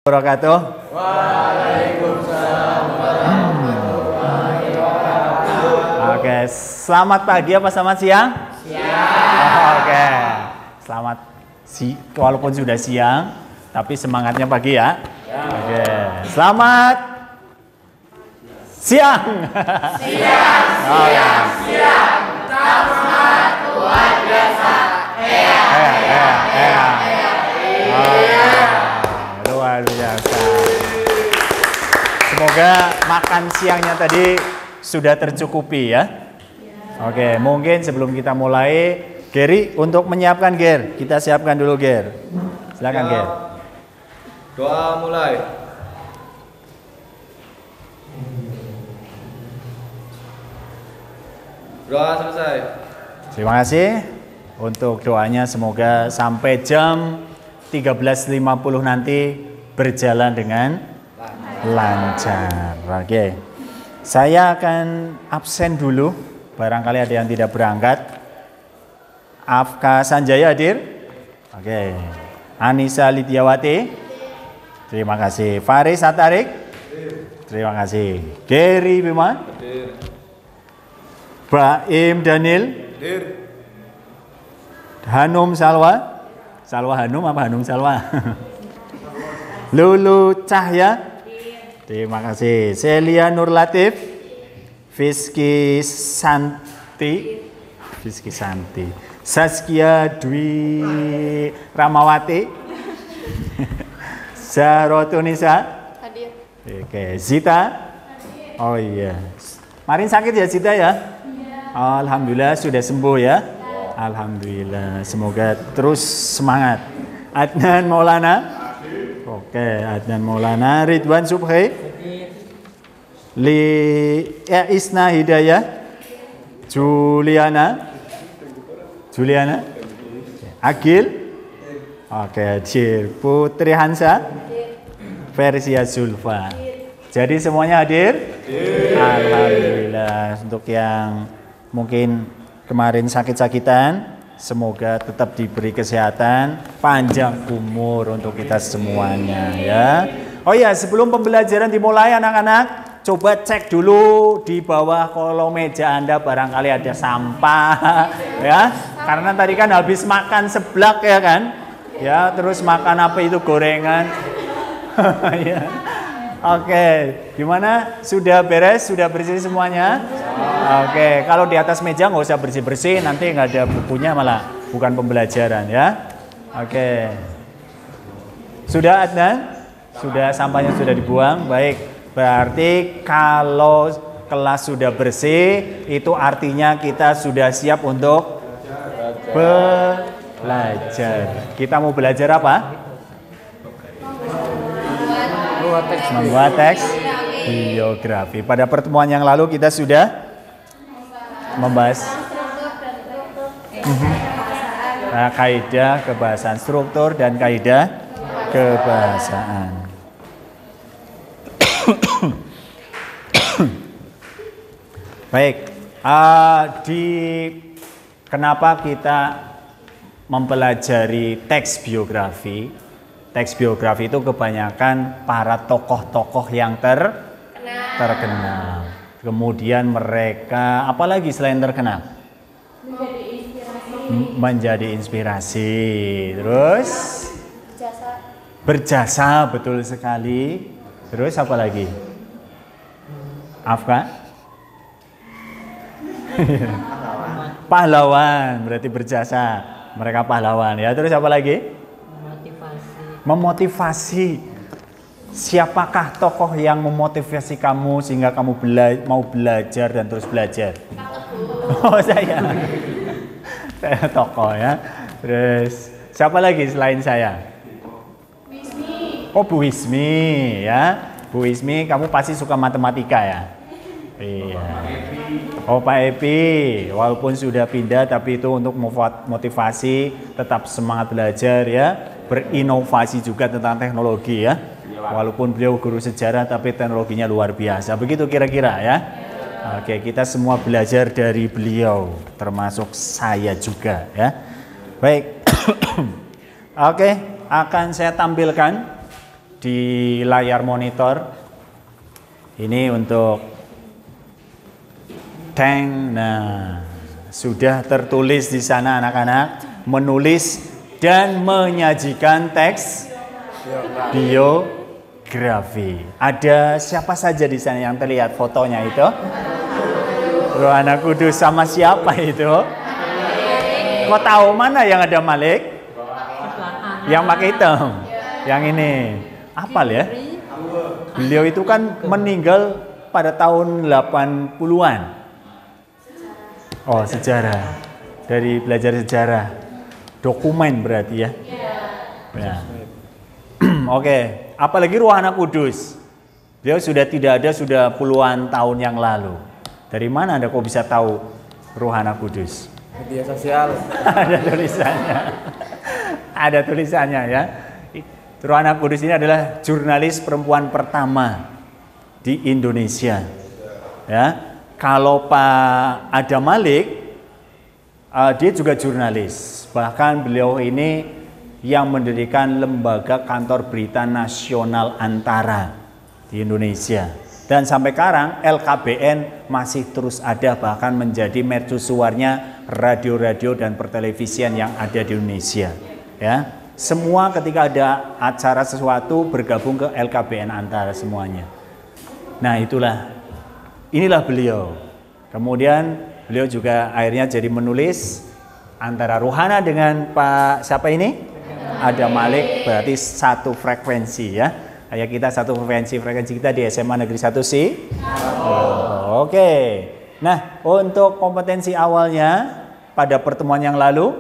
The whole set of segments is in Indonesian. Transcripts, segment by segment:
Wabarakatuh. Waalaikumsalam warahmatullahi wabarakatuh. Oke, selamat pagi apa selamat siang? Siang. Oke, selamat walaupun sudah siang, tapi semangatnya pagi ya. Oke, selamat siang. Siang. Tetap semangat, luar biasa. Luar biasa. Semoga makan siangnya tadi sudah tercukupi ya. Oke, mungkin sebelum kita mulai, Gary untuk menyiapkan Ger, kita siapkan dulu Ger. Silakan Ger. Doa mulai. Doa selesai. Terima kasih untuk doanya, semoga sampai jam 13.50 nanti berjalan dengan lancar. Oke. Saya akan absen dulu, barangkali ada yang tidak berangkat. Afka Sanjaya hadir? Oke. Anissa Lidiawati? Terima kasih. Faris Atarik? Terima kasih. Gary Bima? Baim Daniel? Hanum Salwa? Salwa Hanum apa Hanum Salwa? Lulu Cahya? Terima kasih. Celia Nur Latif? Fiski Santi? Saskia Dwi Ramawati? Zarotunisa? Hadir. Oke, Zita? Oh iya. Kemarin sakit ya Zita ya? Alhamdulillah sudah sembuh ya. Alhamdulillah, semoga terus semangat. Adnan Maulana? Oke, Adnan Maulana. Ridwan Subhi? Isna Hidayah? Juliana? Agil? Oke, hadir. Putri Hansa? Versia Zulfa. Jadi semuanya hadir? Alhamdulillah. Untuk yang mungkin kemarin sakit-sakitan, semoga tetap diberi kesehatan, panjang umur untuk kita semuanya ya. Oh ya, sebelum pembelajaran dimulai anak-anak, coba cek dulu di bawah kolong meja Anda barangkali ada sampah ya. Karena tadi kan habis makan seblak ya kan? Ya, terus makan apa itu gorengan. Ya. Oke, gimana? Sudah beres? Sudah bersih semuanya? Oke, kalau di atas meja nggak usah bersih-bersih, nanti nggak ada bukunya malah bukan pembelajaran ya. Oke, sudah Adnan? Sudah, sampahnya sudah dibuang? Baik, berarti kalau kelas sudah bersih, itu artinya kita sudah siap untuk belajar. Kita mau belajar apa? Membuat teks biografi. Pada pertemuan yang lalu kita sudah membahas kaidah kebahasaan, struktur dan kaidah kebahasaan. Baik, kenapa kita mempelajari teks biografi? Teks biografi itu kebanyakan para tokoh-tokoh yang terkenal. Kemudian mereka, apalagi selain terkenal? Menjadi inspirasi. Terus? Berjasa, betul sekali. Terus apa lagi? Afka? Pahlawan, berarti berjasa. Mereka pahlawan ya. Terus apa lagi? Memotivasi. Siapakah tokoh yang memotivasi kamu sehingga kamu mau belajar dan terus belajar? Oh, saya tokoh ya. Terus siapa lagi selain saya? Oh, Bu Wismi ya. Bu Wismi, kamu pasti suka matematika ya? Iya. Oh, Pak Epi, walaupun sudah pindah tapi itu untuk motivasi, tetap semangat belajar ya. Berinovasi juga tentang teknologi ya. Walaupun beliau guru sejarah tapi teknologinya luar biasa. Begitu kira-kira ya. Oke, kita semua belajar dari beliau, termasuk saya juga ya. Baik. Oke, akan saya tampilkan di layar monitor. Ini untuk tank. Nah, sudah tertulis di sana anak-anak, menulis dan menyajikan teks biografi. Ada siapa saja di sana yang terlihat fotonya itu? Roh Anak Kudus sama siapa itu? Kau tahu mana yang ada Malik? Yang pakai hitam. Yang ini. Apal ya? Beliau itu kan meninggal pada tahun 80-an. Oh, sejarah. Dari belajar sejarah. Dokumen berarti ya. Ya. Oke, apalagi Roh Anak Kudus. Beliau sudah tidak ada sudah puluhan tahun yang lalu. Dari mana Anda kok bisa tahu Roh Anak Kudus? Media sosial. Ada tulisannya. Ada tulisannya ya. Roh Anak Kudus ini adalah jurnalis perempuan pertama di Indonesia. Ya. Kalau Pak Adam Malik, dia juga jurnalis. Bahkan beliau ini yang mendirikan lembaga kantor berita nasional Antara di Indonesia. Dan sampai sekarang LKBN masih terus ada, bahkan menjadi mercusuarnya radio-radio dan pertelevisian yang ada di Indonesia. Ya, semua ketika ada acara sesuatu bergabung ke LKBN Antara semuanya. Nah inilah beliau. Kemudian beliau juga akhirnya jadi menulis antara Rohana dengan Pak siapa ini? Adam Malik, berarti satu frekuensi ya. Kayak kita satu frekuensi kita di SMA Negeri 1 sih. Oke. Nah, untuk kompetensi awalnya pada pertemuan yang lalu,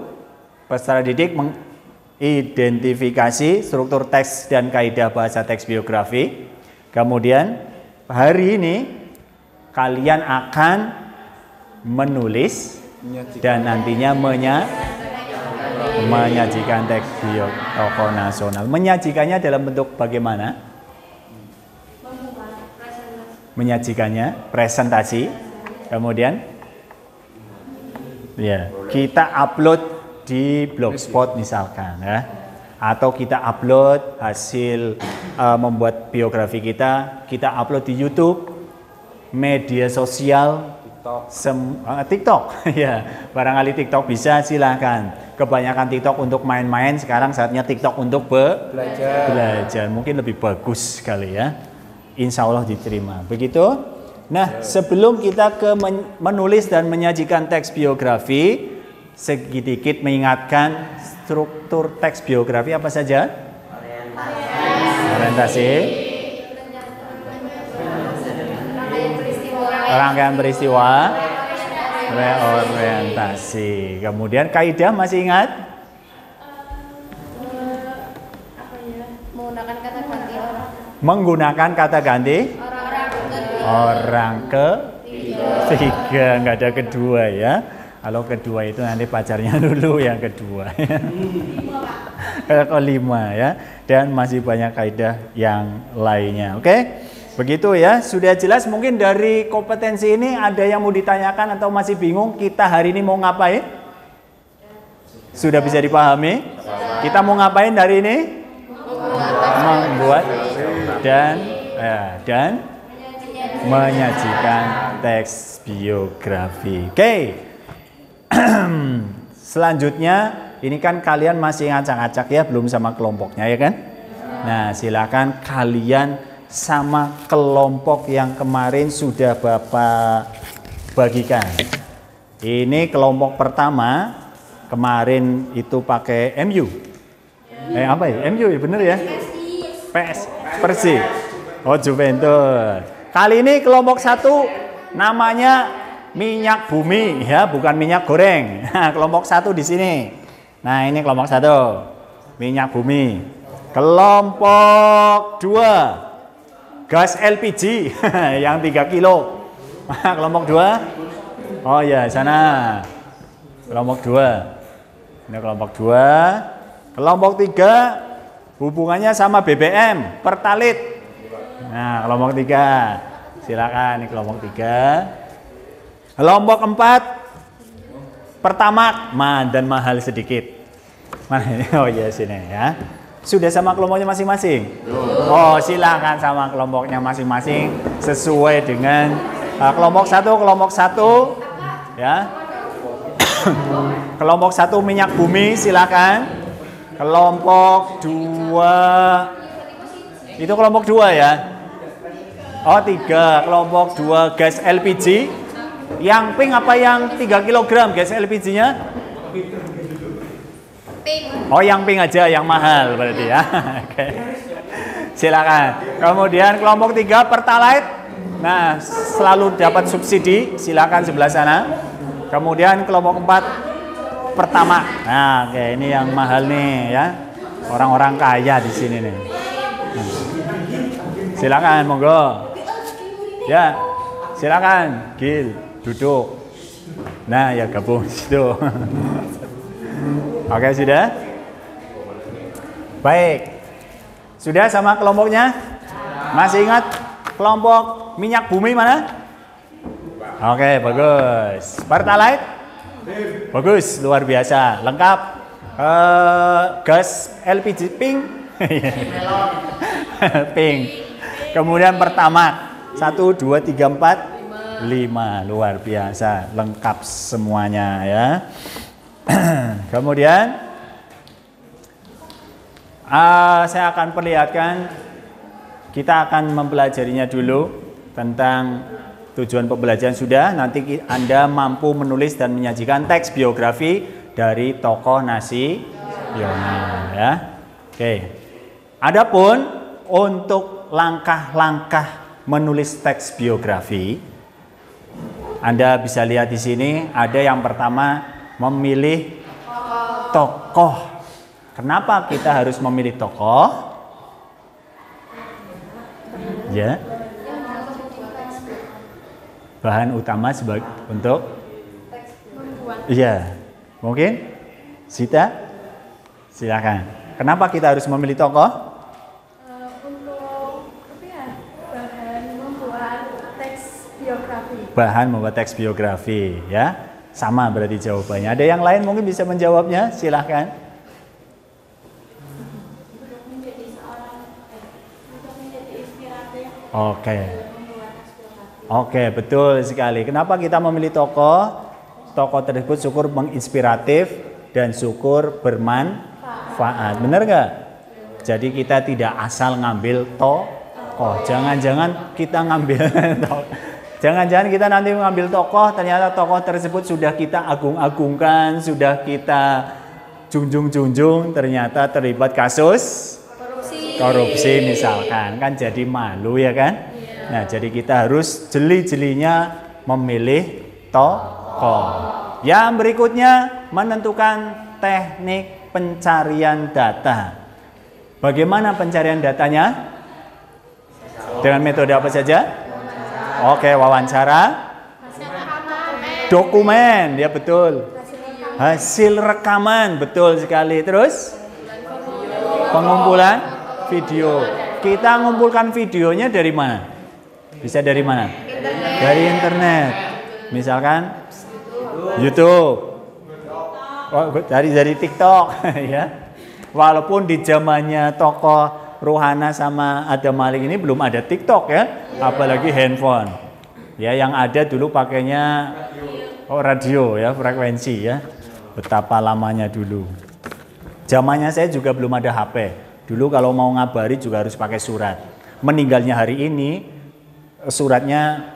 peserta didik mengidentifikasi struktur teks dan kaidah bahasa teks biografi. Kemudian hari ini kalian akan menulis dan nantinya menyajikan teks tokoh nasional. Menyajikannya dalam bentuk bagaimana? Menyajikannya presentasi. Kemudian ya, kita upload di Blogspot misalkan ya. Atau kita upload hasil membuat biografi kita upload di YouTube, media sosial, TikTok ya, barangkali TikTok bisa, silahkan. Kebanyakan TikTok untuk main-main, sekarang saatnya TikTok untuk belajar. Mungkin lebih bagus sekali ya. Insya Allah diterima. Begitu. Nah, sebelum kita ke menulis dan menyajikan teks biografi, sedikit mengingatkan struktur teks biografi apa saja? Orientasi. Rangkaian peristiwa, reorientasi. Kemudian kaidah masih ingat? Menggunakan kata ganti orang ketiga, nggak ada kedua ya. Kalau kedua itu nanti pacarnya dulu yang kedua. Kelima ya. Dan masih banyak kaidah yang lainnya. Oke? Begitu ya, sudah jelas. Mungkin dari kompetensi ini ada yang mau ditanyakan atau masih bingung kita hari ini mau ngapain? Sudah bisa dipahami? Kita mau ngapain hari ini? Membuat dan menyajikan teks biografi. Oke. Selanjutnya, ini kan kalian masih ngacak-ngacak ya, belum sama kelompoknya ya kan? Nah, silakan kalian sama kelompok yang kemarin sudah Bapak bagikan. Ini kelompok pertama kemarin itu pakai MU. Apa ya? MU ya bener ya? PS Persi. Oh, Juventus. Kali ini kelompok satu namanya minyak bumi ya, bukan minyak goreng. Nah, kelompok satu di sini. Nah, ini kelompok satu minyak bumi. Kelompok dua gas LPG yang 3 kilo. Kelompok 2. Oh ya, sana. Kelompok 2. Ini kelompok 2. Kelompok 3 hubungannya sama BBM, Pertalite. Nah, kelompok 3. Silakan, ini kelompok 3. Kelompok 4 Pertamax dan mahal sedikit. Mana ini? Oh ya, sini ya. Sudah sama kelompoknya masing-masing? Oh, silakan sama kelompoknya masing-masing sesuai dengan kelompok satu, ya. Kelompok 1 minyak bumi, silakan. Kelompok 2 itu kelompok 2 ya. Oh 3, kelompok 2 gas LPG. Yang pink apa yang 3 kg gas LPG-nya? Pink. Oh yang pink aja, yang mahal berarti ya. Oke. Silakan. Kemudian kelompok 3 Pertalite. Nah, selalu dapat subsidi, silakan sebelah sana. Kemudian kelompok 4 Pertama. Nah, oke, ini yang mahal nih ya. Orang-orang kaya di sini nih. Silakan, monggo. Ya, silakan, Gil, duduk. Nah, ya gabung situ. Oke, sudah? Baik. Sudah sama kelompoknya? Masih ingat kelompok minyak bumi mana? Oke, bagus. Pertalite? Bagus, luar biasa. Lengkap. Gas LPG pink? Pink. Kemudian Pertamax. 1, 2, 3, 4, 5. Luar biasa. Lengkap semuanya ya. Kemudian saya akan perlihatkan, kita akan mempelajarinya dulu tentang tujuan pembelajaran sudah. Nanti Anda mampu menulis dan menyajikan teks biografi dari tokoh nasional ya. Oke. Adapun untuk langkah-langkah menulis teks biografi, Anda bisa lihat di sini ada yang pertama memilih tokoh. Kenapa kita harus memilih tokoh? Ya. Bahan utama sebagai untuk iya, mungkin Sita, silakan. Kenapa kita harus memilih tokoh? Bahan membuat teks biografi ya, sama berarti jawabannya. Ada yang lain mungkin bisa menjawabnya, silahkan. Oke, betul sekali. Kenapa kita memilih tokoh? Tokoh tersebut syukur menginspiratif dan syukur bermanfaat. Benar nggak? Jadi kita tidak asal ngambil tokoh. Jangan-jangan kita ngambil tokoh. Jangan-jangan kita nanti mengambil tokoh, ternyata tokoh tersebut sudah kita agung-agungkan, sudah kita junjung-junjung, ternyata terlibat kasus korupsi misalkan, kan jadi malu ya kan? Nah, jadi kita harus jeli-jelinya memilih tokoh. Yang berikutnya, menentukan teknik pencarian data. Bagaimana pencarian datanya? Dengan metode apa saja? Oke, wawancara, dokumen, ya betul. Hasil rekaman, betul sekali. Terus pengumpulan video. Kita mengumpulkan videonya dari mana? Bisa dari mana? Dari internet. Misalkan YouTube. Oh, dari TikTok ya. Walaupun di zamannya tokoh Rohana sama Adam Malik ini belum ada TikTok ya, apalagi handphone. Ya, yang ada dulu pakainya radio ya, frekuensi ya. Betapa lamanya dulu. Zamannya saya juga belum ada HP. Dulu kalau mau ngabari juga harus pakai surat. Meninggalnya hari ini, suratnya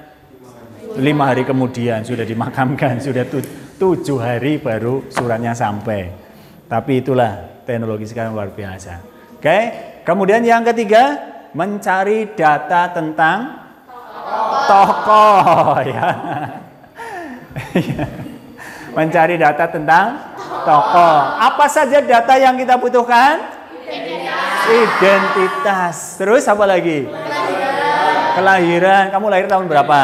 5 hari kemudian sudah dimakamkan, sudah 7 hari baru suratnya sampai. Tapi itulah teknologi sekarang luar biasa. Oke, kemudian yang ketiga, mencari data tentang tokoh ya. Mencari data tentang tokoh. Apa saja data yang kita butuhkan? Identitas. Terus apa lagi? Kelahiran. Kamu lahir tahun berapa?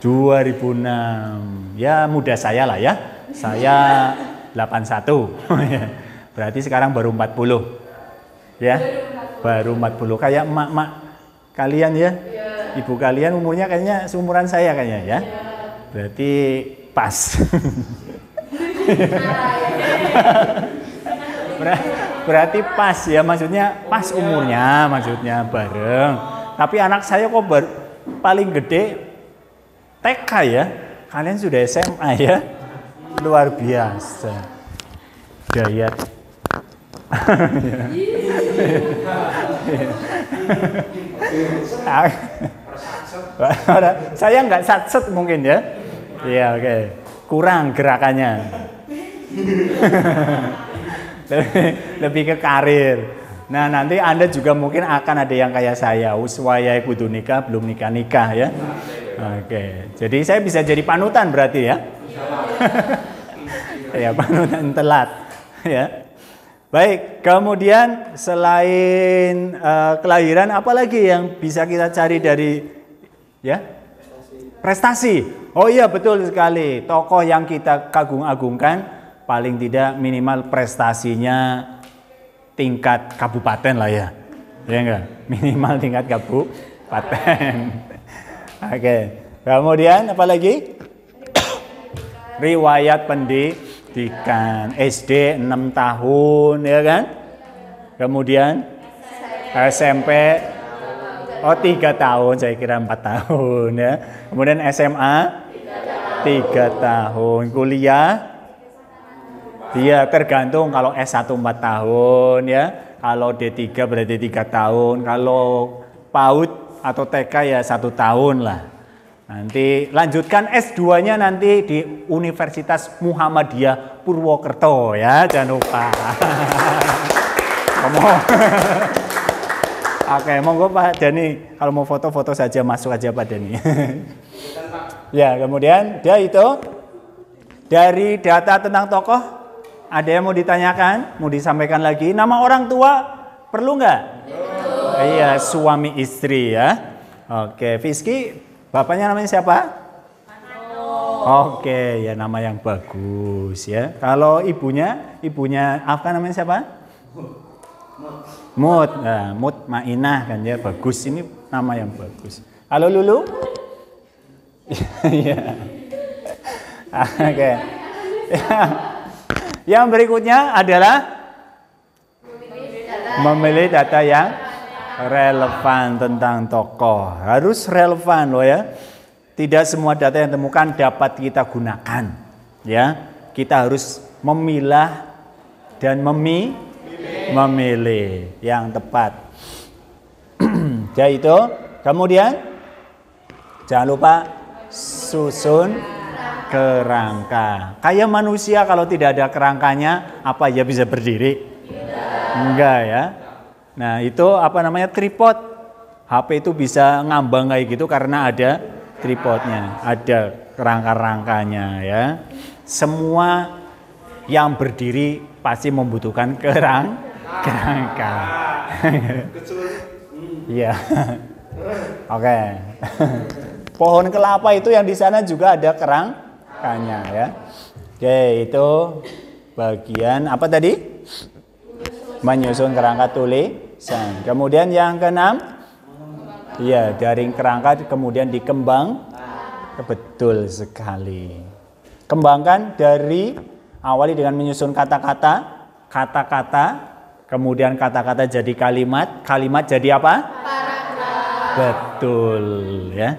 2006. Ya muda saya lah ya. Saya 81. Berarti sekarang baru 40. Ya. Baru 40. Kayak emak-emak kalian ya. Ibu kalian umurnya kayaknya seumuran saya kayaknya ya. Berarti pas. Berarti pas ya, maksudnya pas umurnya, maksudnya bareng. Tapi anak saya kok paling gede TK ya. Kalian sudah SMA ya. Luar biasa. Dayat. Saya nggak satset mungkin ya. Iya, oke. Kurang gerakannya. Lebih ke karir. Nah, nanti Anda juga mungkin akan ada yang kayak saya, uswayai kudu nikah, belum nikah-nikah ya. Oke. Jadi saya bisa jadi panutan berarti ya. Ya, panutan telat ya. Baik, kemudian selain kelahiran apalagi yang bisa kita cari dari ya? Prestasi. Oh iya, betul sekali. Tokoh yang kita kagung-agungkan paling tidak minimal prestasinya tingkat kabupaten lah ya. Ya enggak? Minimal tingkat kabupaten. Oke. Kemudian apa lagi? Riwayat pendidikan. SD 6 tahun ya kan? Kemudian SMP 3 tahun, saya kira 4 tahun ya. Kemudian SMA 3 tahun. Kuliah dia tergantung, kalau S1 4 tahun ya. Kalau D3 berarti 3 tahun. Kalau PAUD atau TK ya 1 tahun lah. Nanti lanjutkan S2-nya nanti di Universitas Muhammadiyah Purwokerto ya, jangan lupa. Oke, monggo Pak Dani, kalau mau foto-foto saja, masuk aja Pak Dani. Ya, kemudian dia itu dari data tentang tokoh, ada yang mau ditanyakan, mau disampaikan lagi. Nama orang tua perlu nggak? Iya, suami istri ya. Oke, Fiski, bapaknya namanya siapa? Oke, ya nama yang bagus ya. Kalau ibunya apa namanya siapa? Mut, nah, Mut Mainah kan ya, bagus, ini nama yang bagus. Halo Lulu? Iya. Oke. Yang berikutnya adalah memilih data yang relevan tentang tokoh. Harus relevan loh ya. Tidak semua data yang ditemukan dapat kita gunakan. Ya, kita harus memilah dan memilih yang tepat. Jadi itu, kemudian jangan lupa susun kerangka. Kayak manusia kalau tidak ada kerangkanya, apa ya bisa berdiri? Enggak ya. Nah itu apa namanya, tripod. HP itu bisa ngambang kayak gitu karena ada tripodnya, ada kerangka-rangkanya ya. Semua yang berdiri pasti membutuhkan kerangka. Iya. Oke. Pohon kelapa itu yang di sana juga ada kerangkanya ya. Oke, itu bagian apa tadi? Menyusun kerangka tulisan. Kemudian yang keenam, ya dari kerangka kemudian dikembang. Betul sekali. Kembangkan dari awali dengan menyusun kata-kata, kemudian kata-kata jadi kalimat, kalimat jadi apa? Paragraf. Betul ya.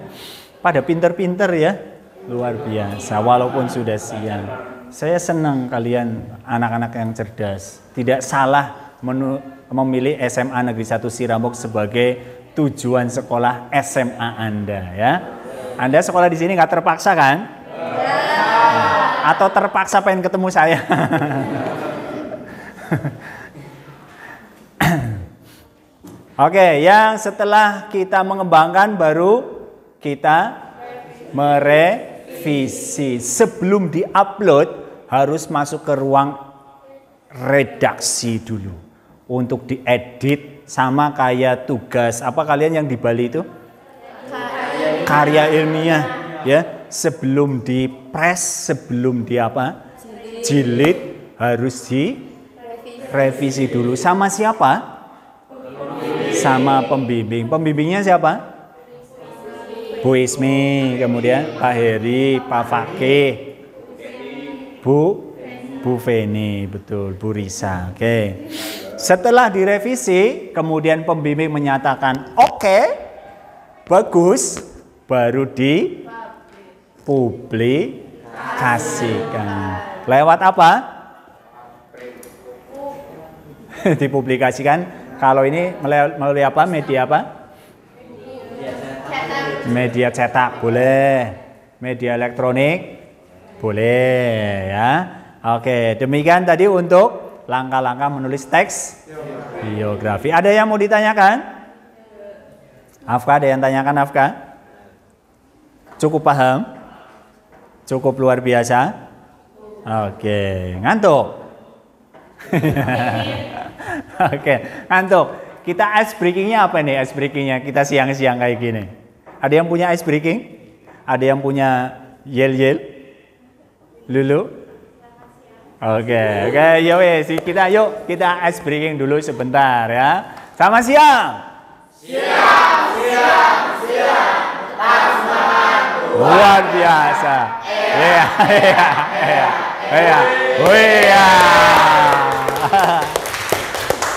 Pada pinter-pinter ya, luar biasa. Walaupun sudah siang, saya senang kalian anak-anak yang cerdas. Tidak salah memilih SMA Negeri 1 Sirambok sebagai tujuan sekolah SMA Anda ya. Anda sekolah di sini nggak terpaksa kan? Atau terpaksa pengen ketemu saya? Oke, yang setelah kita mengembangkan baru kita merevisi. Sebelum diupload harus masuk ke ruang redaksi dulu untuk diedit, sama kayak tugas apa kalian yang di Bali itu? Karya ilmiah ya. Sebelum di-press, sebelum di apa? Jilid harus direvisi dulu. Sama siapa? Sama pembimbing. Pembimbingnya siapa? Bu Ismi, kemudian Pak Heri, Pak Fakih, Bu Feni, betul, Bu Risa. Oke. Setelah direvisi, kemudian pembimbing menyatakan oke, bagus, baru dipublikasikan. Lewat apa? Dipublikasikan. Kalau ini melalui apa? Media apa? Media cetak boleh, media elektronik boleh ya. Oke, demikian tadi untuk langkah-langkah menulis teks biografi. Ada yang mau ditanyakan? Afka, ada yang tanyakan Afka? Cukup paham? Cukup luar biasa? Oke, ngantuk? Oke, ngantuk. Kita ice breakingnya apa nih? Ice breakingnya kita siang-siang kayak gini. Ada yang punya ice breaking? Ada yang punya yel-yel? Lulu? Oke, yuk kita ice breaking dulu sebentar ya. Selamat siang. Siang. Luar biasa. Iya.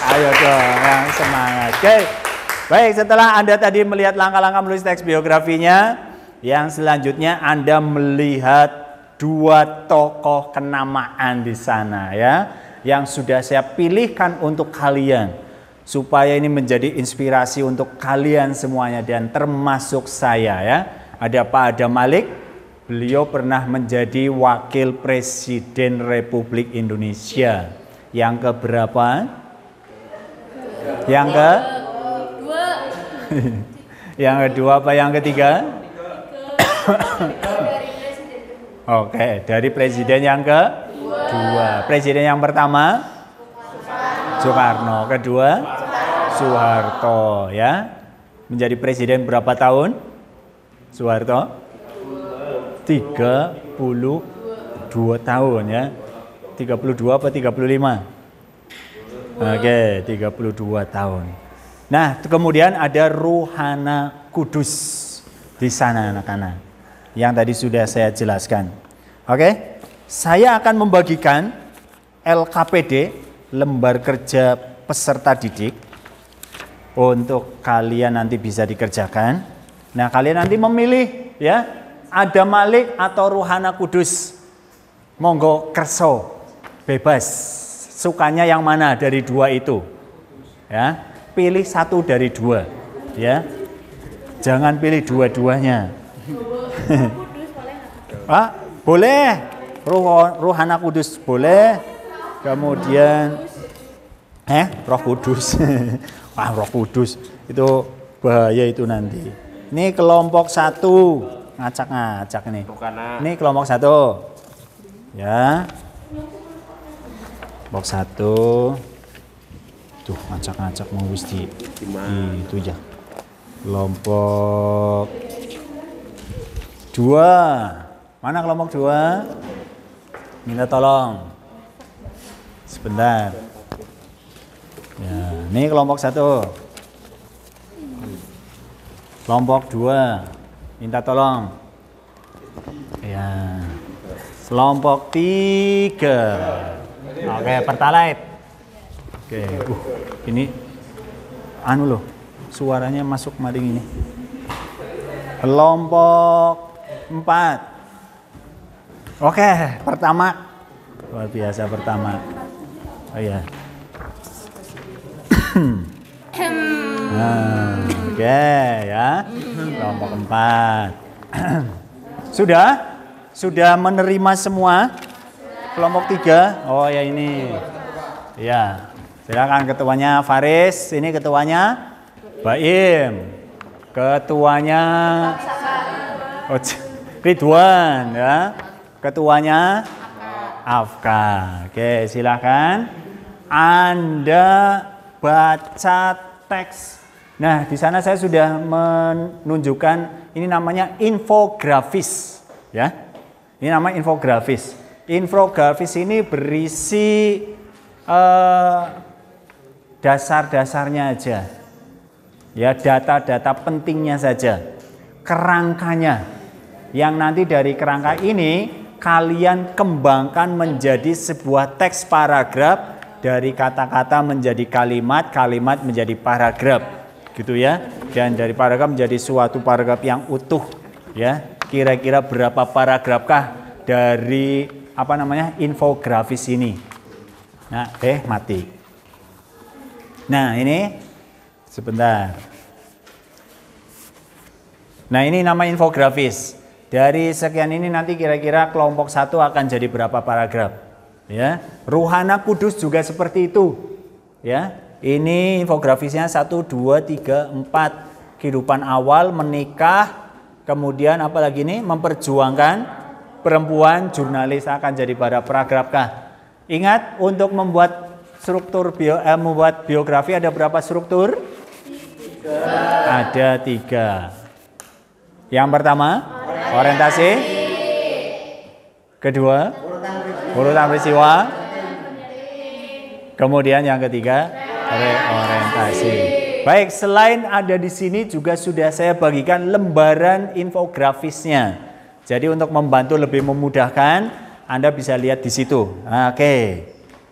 Ayo dong, yang semangat. Oke. Baik, setelah Anda tadi melihat langkah-langkah menulis teks biografinya, yang selanjutnya Anda melihat dua tokoh kenamaan di sana ya, yang sudah saya pilihkan untuk kalian supaya ini menjadi inspirasi untuk kalian semuanya dan termasuk saya ya. Ada Pak Adam Malik, beliau pernah menjadi wakil presiden Republik Indonesia. Yang keberapa? Yang yang kedua apa yang ketiga? Oke, dari presiden yang kedua. Presiden yang pertama Soekarno, kedua Soeharto ya. Menjadi presiden berapa tahun? Soeharto 32 tahun ya. 32 apa 35? Oke, 32 tahun. Nah, kemudian ada Ruhana Kudus di sana anak-anak. Yang tadi sudah saya jelaskan. Oke, saya akan membagikan LKPD, lembar kerja peserta didik, untuk kalian nanti bisa dikerjakan. Nah, kalian nanti memilih ya, Adam Malik atau Ruhana Kudus. Monggo kerso, bebas. Sukanya yang mana dari dua itu? Ya, pilih satu dari dua. Ya, jangan pilih dua-duanya. Pak, boleh. Ruhana Kudus boleh. Kemudian Roh Kudus. Wah, Roh Kudus itu bahaya itu nanti. Ini kelompok satu, ngacak-ngacak nih. Ini kelompok satu. Ya. Kelompok satu. Tuh, ngacak-ngacak mau wis di itu aja. Kelompok 2. Mana kelompok 2? Minta tolong. Sebentar. Ya, ini kelompok 1. Kelompok 2. Minta tolong. Ya. Kelompok 3. Oke, Pertalite. Oke, ini anu loh. Suaranya masuk maring ini. Kelompok 4. Oke, pertama. Luar biasa pertama. Oh iya. Nah, oke ya. Kelompok 4. Sudah menerima semua? Kelompok 3. Oh ya ini. Ya. Silakan ketuanya Faris, ini ketuanya Baim. Ketuanya Ridwan ya. Ketuanya Afka. Oke, silakan Anda baca teks. Nah, di sana saya sudah menunjukkan ini namanya infografis ya. Ini namanya infografis. Infografis ini berisi dasar-dasarnya aja. Ya, data-data pentingnya saja. Kerangkanya. Yang nanti dari kerangka ini kalian kembangkan menjadi sebuah teks paragraf dari kata-kata menjadi kalimat, kalimat menjadi paragraf, gitu ya. Dan dari paragraf menjadi suatu paragraf yang utuh, ya. Kira-kira berapa paragrafkah dari infografis ini? Nah, mati. Nah, ini sebentar. Nah, ini nama infografis. Dari sekian ini nanti kira-kira kelompok 1 akan jadi berapa paragraf? Ya, Ruhana Kudus juga seperti itu. Ya, ini infografisnya 1, 2, 3, 4. Kehidupan awal, menikah, kemudian apa lagi nih? Memperjuangkan perempuan, jurnalis akan jadi pada paragrafkah? Ingat, untuk membuat struktur membuat biografi ada berapa struktur? 3. Ada 3. Yang pertama, orientasi. Kedua, urutan peristiwa. Kemudian yang ketiga, reorientasi. Baik, selain ada di sini juga sudah saya bagikan lembaran infografisnya. Jadi untuk membantu lebih memudahkan, Anda bisa lihat di situ. Oke.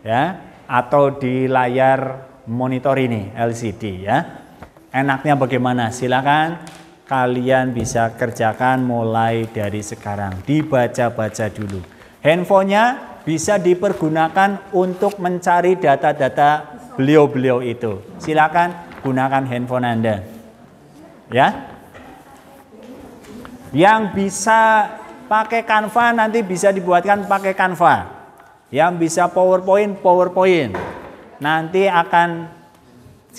Ya, atau di layar monitor ini LCD ya. Enaknya bagaimana? Silakan kalian bisa kerjakan mulai dari sekarang. Dibaca-baca dulu. Handphonenya bisa dipergunakan untuk mencari data-data beliau-beliau itu. Silakan gunakan handphone Anda. Ya. Yang bisa pakai Canva nanti bisa dibuatkan pakai Canva. Yang bisa PowerPoint, PowerPoint. Nanti akan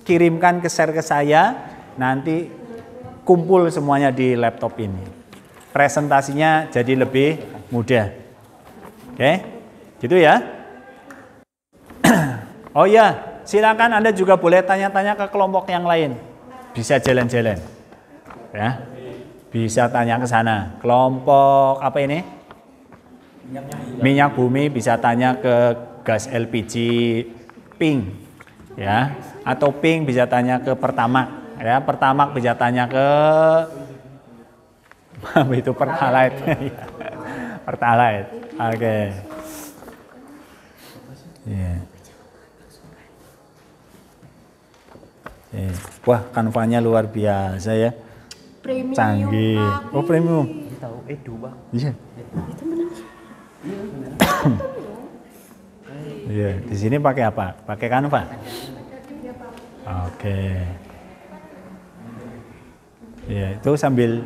kirimkan share ke saya. Nanti kumpul semuanya di laptop ini. Presentasinya jadi lebih mudah. Oke, gitu ya. Oh ya, silakan Anda juga boleh tanya-tanya ke kelompok yang lain. Bisa jalan-jalan. Ya. Bisa tanya ke sana. Kelompok apa ini? Minyak bumi bisa tanya ke gas LPG Pink. Ya. Atau Pink bisa tanya ke Pertamax. Ya, Pertamax bisa tanya ke itu Pertalite. Pertalite. Oke. Yeah. Wah, kanvanya luar biasa ya. Premium, canggih. Oh, premium. Tahu dua. Iya. Itu benar. Iya, di sini pakai apa? Pakai Canva. Oke. Ya, itu sambil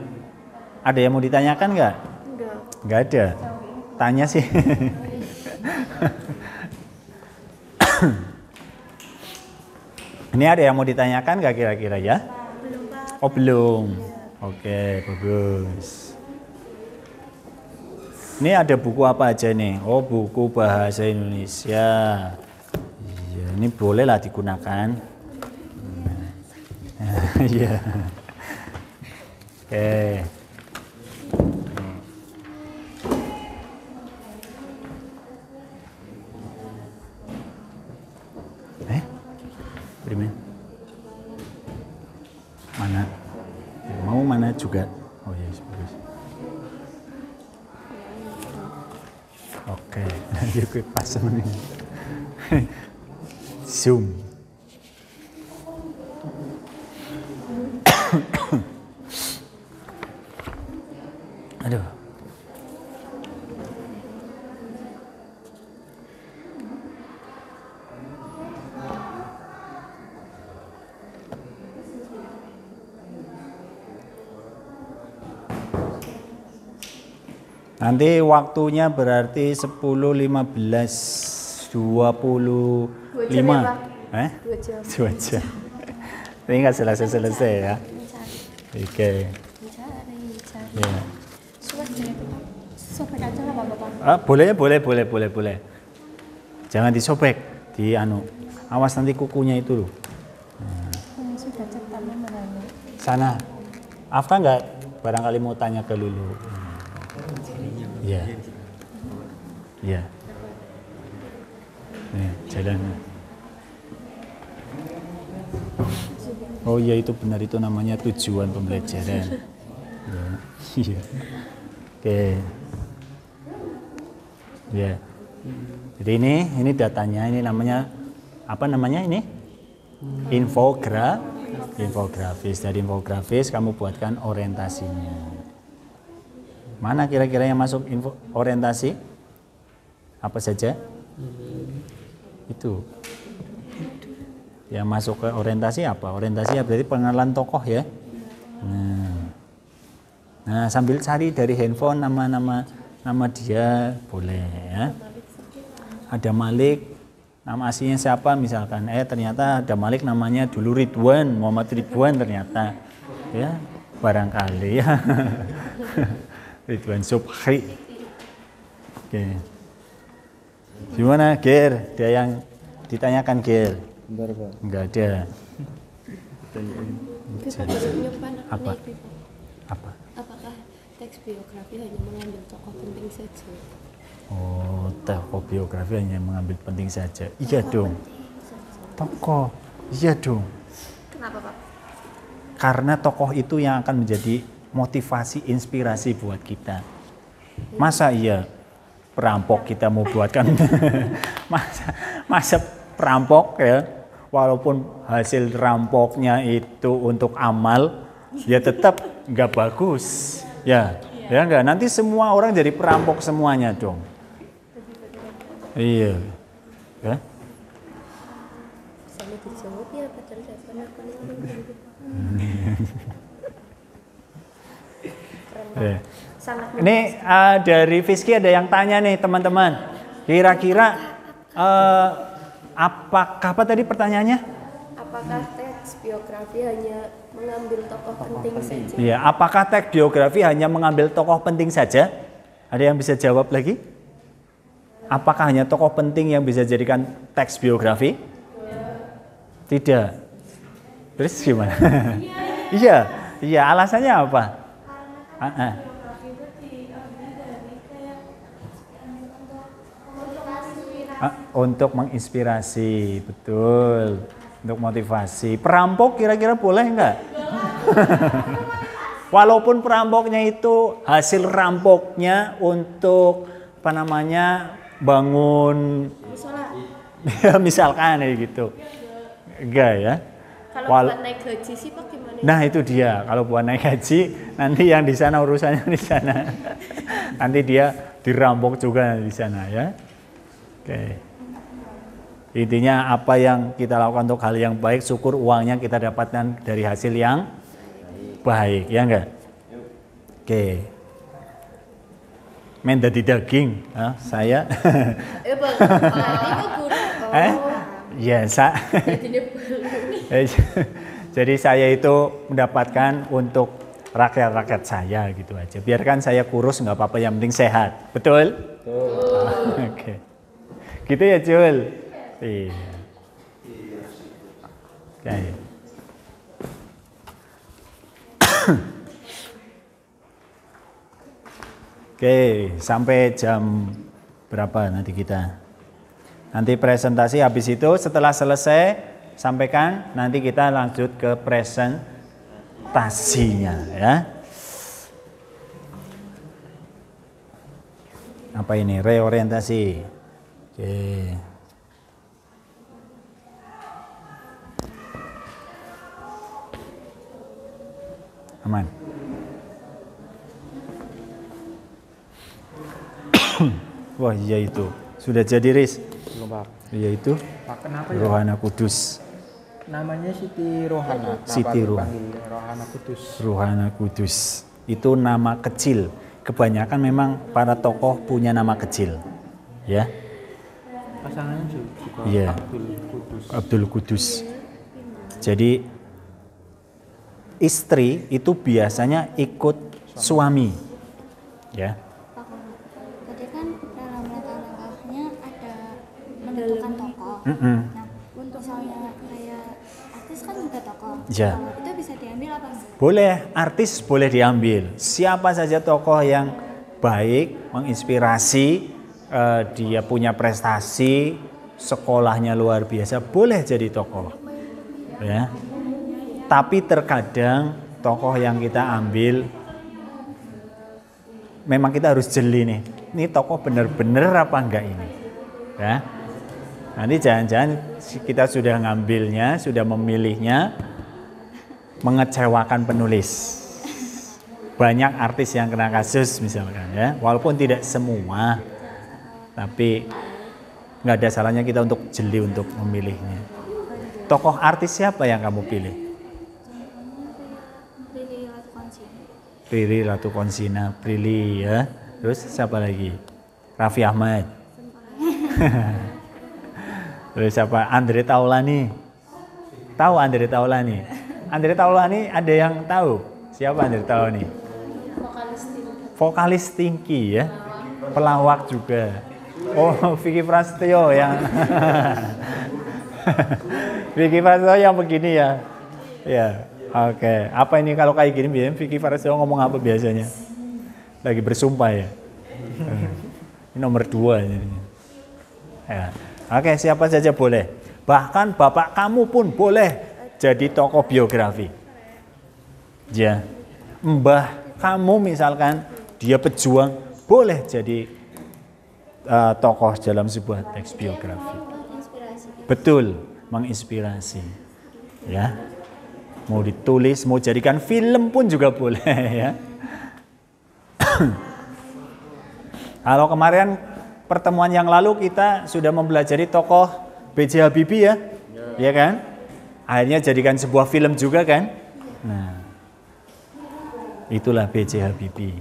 ada yang mau ditanyakan nggak? Enggak. Nggak ada. Tanya sih. Ini ada yang mau ditanyakan nggak kira-kira ya? Belum, Pak. Oh, belum. Oke, bagus. Ini ada buku apa aja nih? Oh, buku bahasa Indonesia. Iya, ini bolehlah digunakan. Iya. Oke. Primen. Mana? Mau mana juga? Oh iya, bagus. Oke, nanti gue pasang nih. Zoom. Aduh. Nanti waktunya berarti 10, 15, 25. 2 jam ya, Pak? 2 jam. 2 jam. Ini nggak selesai-selesai ya. Oke. Mencari. Ya. Sobek aja nggak apa-apa. Boleh. Jangan disobek, di anu. Awas nanti kukunya itu loh. Sudah cetamnya mana? Sana. Afka nggak barangkali mau tanya ke Lulu. Iya. Iya. Nih, jalan. Oh iya, itu benar, itu namanya tujuan pembelajaran. Iya. Oke. Ya. Jadi ini datanya, ini namanya apa namanya ini? Infografis. Dari infografis kamu buatkan orientasinya. Mana kira-kira yang masuk orientasi? Apa saja? Itu. Yang masuk ke orientasi apa? Orientasi berarti pengenalan tokoh ya. Nah, sambil cari dari handphone nama dia boleh ya. Ada Malik, nama aslinya siapa misalkan? Ternyata ada Malik namanya dulu Ridwan, Muhammad Ridwan ternyata. Ya, barangkali ya. Ridwan Subhi. Oke. Gimana, Ger? Dia yang ditanyakan, Ger? Bentar, Pak. Enggak ada. Apa? Apa? Apakah teks biografi hanya mengambil tokoh penting saja? Oh, tokoh biografi hanya mengambil penting saja. Iya dong. Tokoh. Iya dong. Kenapa, Pak? Karena tokoh itu yang akan menjadi motivasi, inspirasi buat kita. Masa iya perampok kita mau buatkan masa perampok ya, walaupun hasil rampoknya itu untuk amal, ya tetap nggak bagus. Ya enggak, nanti semua orang jadi perampok semuanya dong. Iya. Ya. Sama dijawab ya, padahal saya pernah Ini dari Fiski ada yang tanya nih teman-teman. Kira-kira apa tadi pertanyaannya? Apakah teks biografi hanya mengambil tokoh penting saja? Iya, apakah teks biografi hanya mengambil tokoh penting saja? Ada yang bisa jawab lagi? Apakah hanya tokoh penting yang bisa jadikan teks biografi? Tidak. Terus gimana? Iya, alasannya apa? Untuk menginspirasi, betul. Untuk motivasi. Perampok kira-kira boleh enggak? Walaupun perampoknya itu hasil rampoknya untuk bangun ya, misalkan gitu. Enggak ya. Kalau buat naik gaji sih Pak gimana? Nah itu dia, kalau buat naik haji nanti yang di sana urusannya di sana. Nanti dia dirampok juga di sana ya. Oke. Intinya apa yang kita lakukan untuk hal yang baik, syukur uangnya kita dapatkan dari hasil yang baik, ya enggak? Oke. Main dadi daging, saya. Bang, itu guru. Ya, jadi saya itu mendapatkan untuk rakyat-rakyat saya gitu aja. Biarkan saya kurus nggak apa-apa, yang penting sehat. Betul? Betul. Oke. Gitu ya, Jul? Iya. Oke. Oke, sampai jam berapa nanti kita? Nanti presentasi habis itu setelah selesai sampaikan, nanti kita lanjut ke presentasinya ya. Apa ini? Reorientasi. Oke. Aman. Wah iya itu. Sudah jadi Riz? Belum, Pak. Iya itu. Pak, kenapa ya? Rohana Kudus. Namanya Siti Rohana. Siti Rohana Kudus. Rohana Kudus. Itu nama kecil. Kebanyakan memang para tokoh punya nama kecil. Ya. Pasangannya juga Iya. Abdul Kudus. Abdul Kudus. Jadi istri itu biasanya ikut suami. Ya. Tadi kan dalam langkah-langkahnya ada menentukan tokoh. Nah, untuk misalnya kayak artis kan juga tokoh. Ya. Itu bisa diambil apa enggak? Boleh, artis boleh diambil. Siapa saja tokoh yang baik, menginspirasi, dia punya prestasi, sekolahnya luar biasa, boleh jadi tokoh. Ya. Tapi terkadang tokoh yang kita ambil, memang kita harus jeli nih. Ini tokoh benar-benar apa enggak ini? Ya. Nanti jangan-jangan kita sudah ngambilnya, sudah memilihnya, mengecewakan penulis. Banyak artis yang kena kasus misalkan ya, walaupun tidak semua, tapi nggak ada salahnya kita untuk jeli untuk memilihnya. Tokoh artis siapa yang kamu pilih? Prilly Latuconsina. Prilly Latuconsina, Prilly ya. Terus siapa lagi? Raffi Ahmad. Terus siapa? Andre Taulani. Tahu Andre Taulani? Andre Taulani ada yang tahu? Siapa Andre Taulani? Vokalis Tinky ya. Pelawak juga. Oh, Vicky Prasetyo yang Vicky Prasetyo yang begini ya. Ya, oke. Apa ini kalau kayak gini biasanya Vicky Prasetyo ngomong apa biasanya? Lagi bersumpah ya. Ini nomor 2 ini. Ya. Oke, siapa saja boleh. Bahkan bapak kamu pun boleh jadi tokoh biografi. Ya. Mbah kamu misalkan dia pejuang, boleh jadi tokoh dalam sebuah teks biografi. Betul, menginspirasi. Ya. Mau ditulis, mau jadikan film pun juga boleh ya. Kalau kemarin pertemuan yang lalu kita sudah mempelajari tokoh B.J. Habibie ya, ya kan? Akhirnya jadikan sebuah film juga kan? Nah, itulah B.J. Habibie.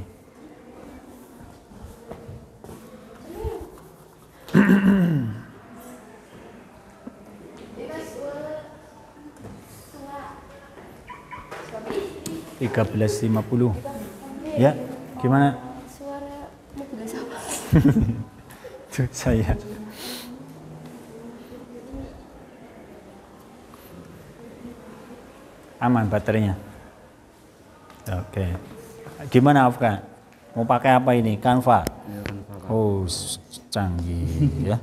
$13.50. Ya, gimana? Suara mobil siapa? Tuh, saya. Aman baterainya. Oke. Gimana Afka? Mau pakai apa ini? Canva? Oh, canggih ya.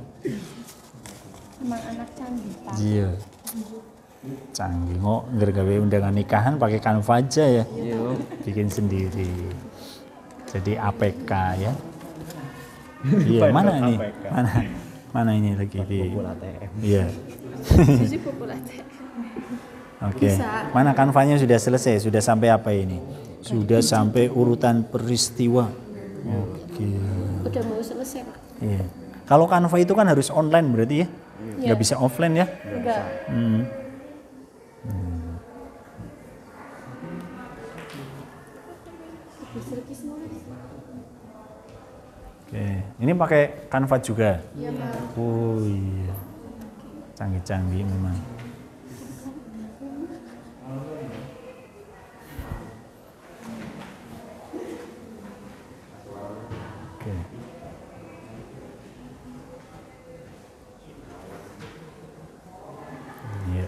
Emang anak canggih Pak. Iya. Canggih. Mau gawe undangan nikahan pakai Canva aja ya. Bikin sendiri. Jadi APK ya. Iya, mana ini? Mana ini lagi di? Iya. Susi populate. Oke. Bisa. Mana kanvanya sudah selesai? Sudah sampai apa ini? Sudah sampai urutan peristiwa. Oke. Udah mau selesai Pak. Iya. Kalau Canva itu kan harus online berarti ya? Iya. Nggak bisa offline ya? Enggak. Oke. Ini pakai Canva juga? Iya Pak. Oh iya. Canggih-canggih memang. Oke. Iya.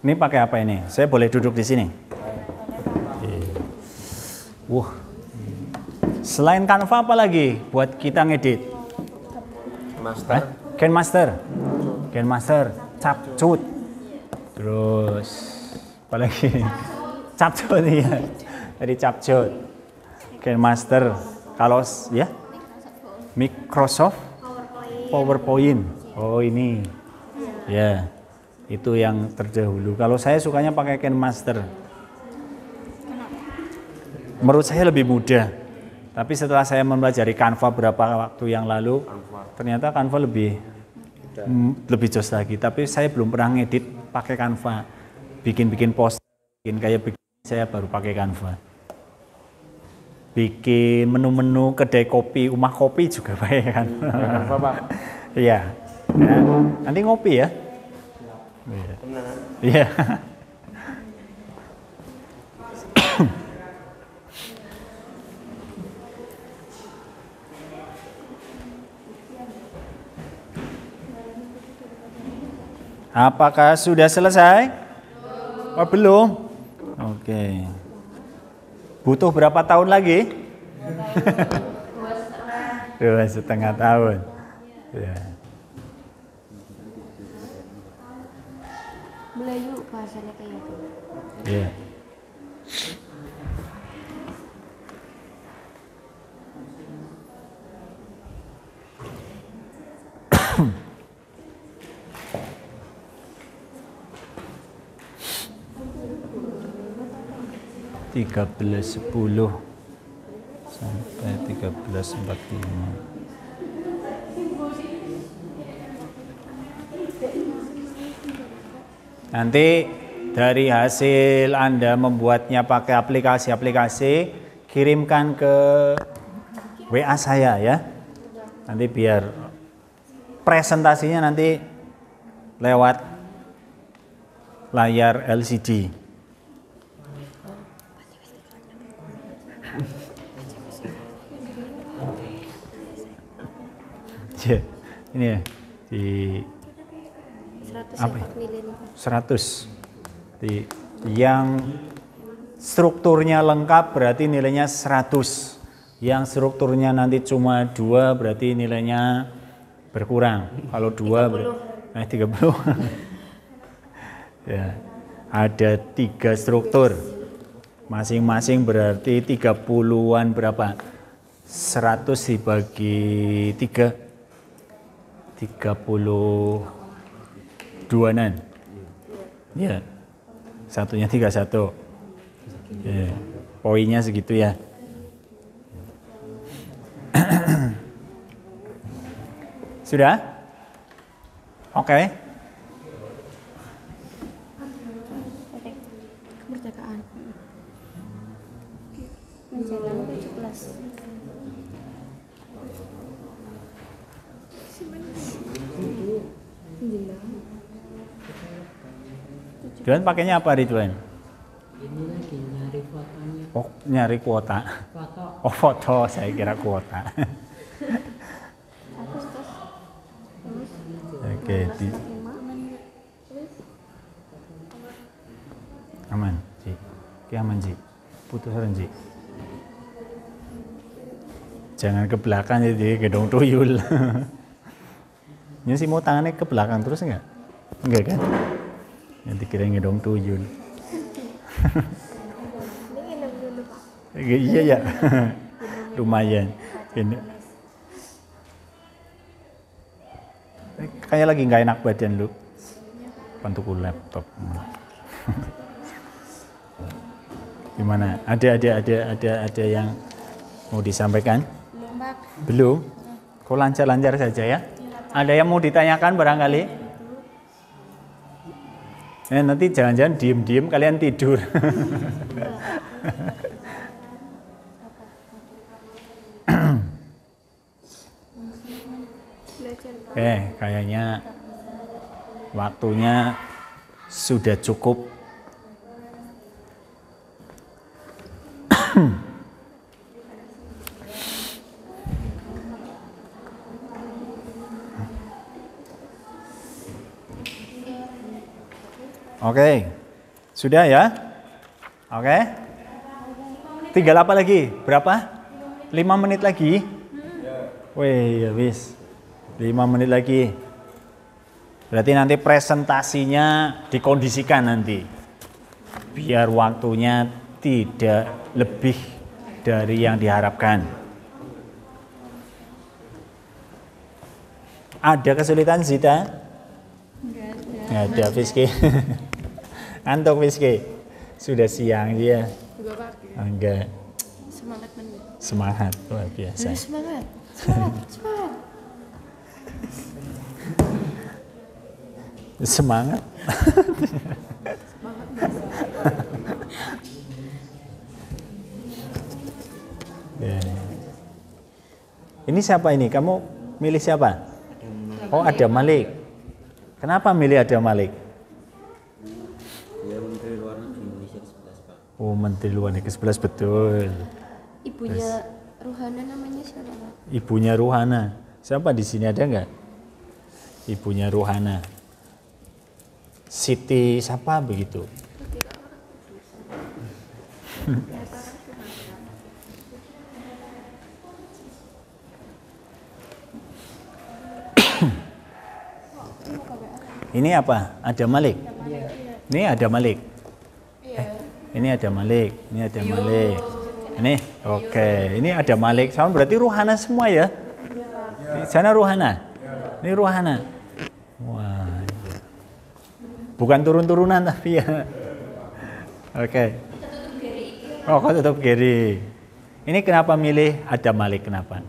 Ini pakai apa ini? Saya boleh duduk di sini? Wah. Selain Canva apa lagi buat kita ngedit? Master. KineMaster. KineMaster, Capcut. Terus apa lagi? Capcut ya. Dari Capcut. KineMaster. Kalau ya? Microsoft PowerPoint. Oh ini. Ya. Itu yang terdahulu. Kalau saya sukanya pakai KineMaster. Menurut saya lebih mudah. Tapi setelah saya mempelajari Canva beberapa waktu yang lalu, ternyata Canva lebih jos lagi. Tapi saya belum pernah ngedit pakai Canva. Bikin post, bikin kayak begini saya baru pakai Canva. Bikin menu-menu kedai kopi, rumah kopi juga pakai Canva. Canva Pak. Iya. Ya, nanti ngopi ya. Iya. Apakah sudah selesai? Oh, belum? Oke. Butuh berapa tahun lagi? 2,5 tahun. Ya. Melayu bahasanya kayak gitu. Ya. Tiga belas 10 sampai 13.45. Nanti dari hasil Anda membuatnya pakai aplikasi-aplikasi, kirimkan ke WA saya ya. Nanti biar presentasinya nanti lewat layar LCD. Ini ya di 100 apa? ya, Pak, nilainya. 100. Yang strukturnya lengkap berarti nilainya 100. Yang strukturnya nanti cuma 2 berarti nilainya berkurang. Kalau 2 berarti 30. Ya. Ada 3 struktur. Masing-masing berarti 30-an berapa? 100 dibagi 3. 32-an. Ya. Satunya 31. Ya. Poinnya segitu ya. Sudah? Oke. Kemerdekaan. Menjelang 17. Ridwan pakainya apa Ridwan? Ini lagi nyari fotonya. Oh, nyari kuota. Foto. Oh, foto, saya kira kuota. Oke, aman, Ji. Oke, aman, Ji. Putusan, Ji. Jangan ke belakang jadi gedung tuyul. Ini sih mau tangannya ke belakang terus enggak? Enggak kan? Nanti kira gedung tuyul. Iya ya, lumayan. Ini. Kayak lagi nggak enak badan lu. Pantuku laptop. Gimana? Ada yang mau disampaikan? Belum. Kok lancar-lancar saja ya? Ada yang mau ditanyakan barangkali? Nanti jangan-jangan diem-diem kalian tidur. Kayaknya waktunya sudah cukup. Oke, sudah ya? Oke. Tinggal apa lagi? Berapa? 5 menit lagi? Wih, habis. 5 menit lagi. Berarti nanti presentasinya dikondisikan nanti. Biar waktunya tidak lebih dari yang diharapkan. Ada kesulitan Zita? Nggak ada, Fiski. Antuk Fiski. Sudah siang dia. Enggak. Semangat menit. Semangat, luar biasa. Semangat. Semangat. Ya. Ini siapa ini? Kamu milih siapa? Oh, ada Malik. Kenapa milih ada Malik? Ya, Menteri Luar Negeri Indonesia ke-11, Pak. Oh, Menteri Luar Negeri ke-11 betul. Ibunya Ruhana namanya siapa, Pak? Ibunya Ruhana. Siapa di sini ada nggak? Ibunya Ruhana. Siti siapa begitu? Ini apa? Ada Malik? Ini ada Malik. Ini ada Malik, ini ada Malik. Ini, oke. Ini ada Malik. Sama berarti Ruhana semua ya? Di sana Ruhana. Ini Ruhana. Wah. Iya. Bukan turun-turunan tapi ya. Oke. Oh, kok tetap Gary. Ini kenapa milih ada Malik? Kenapa?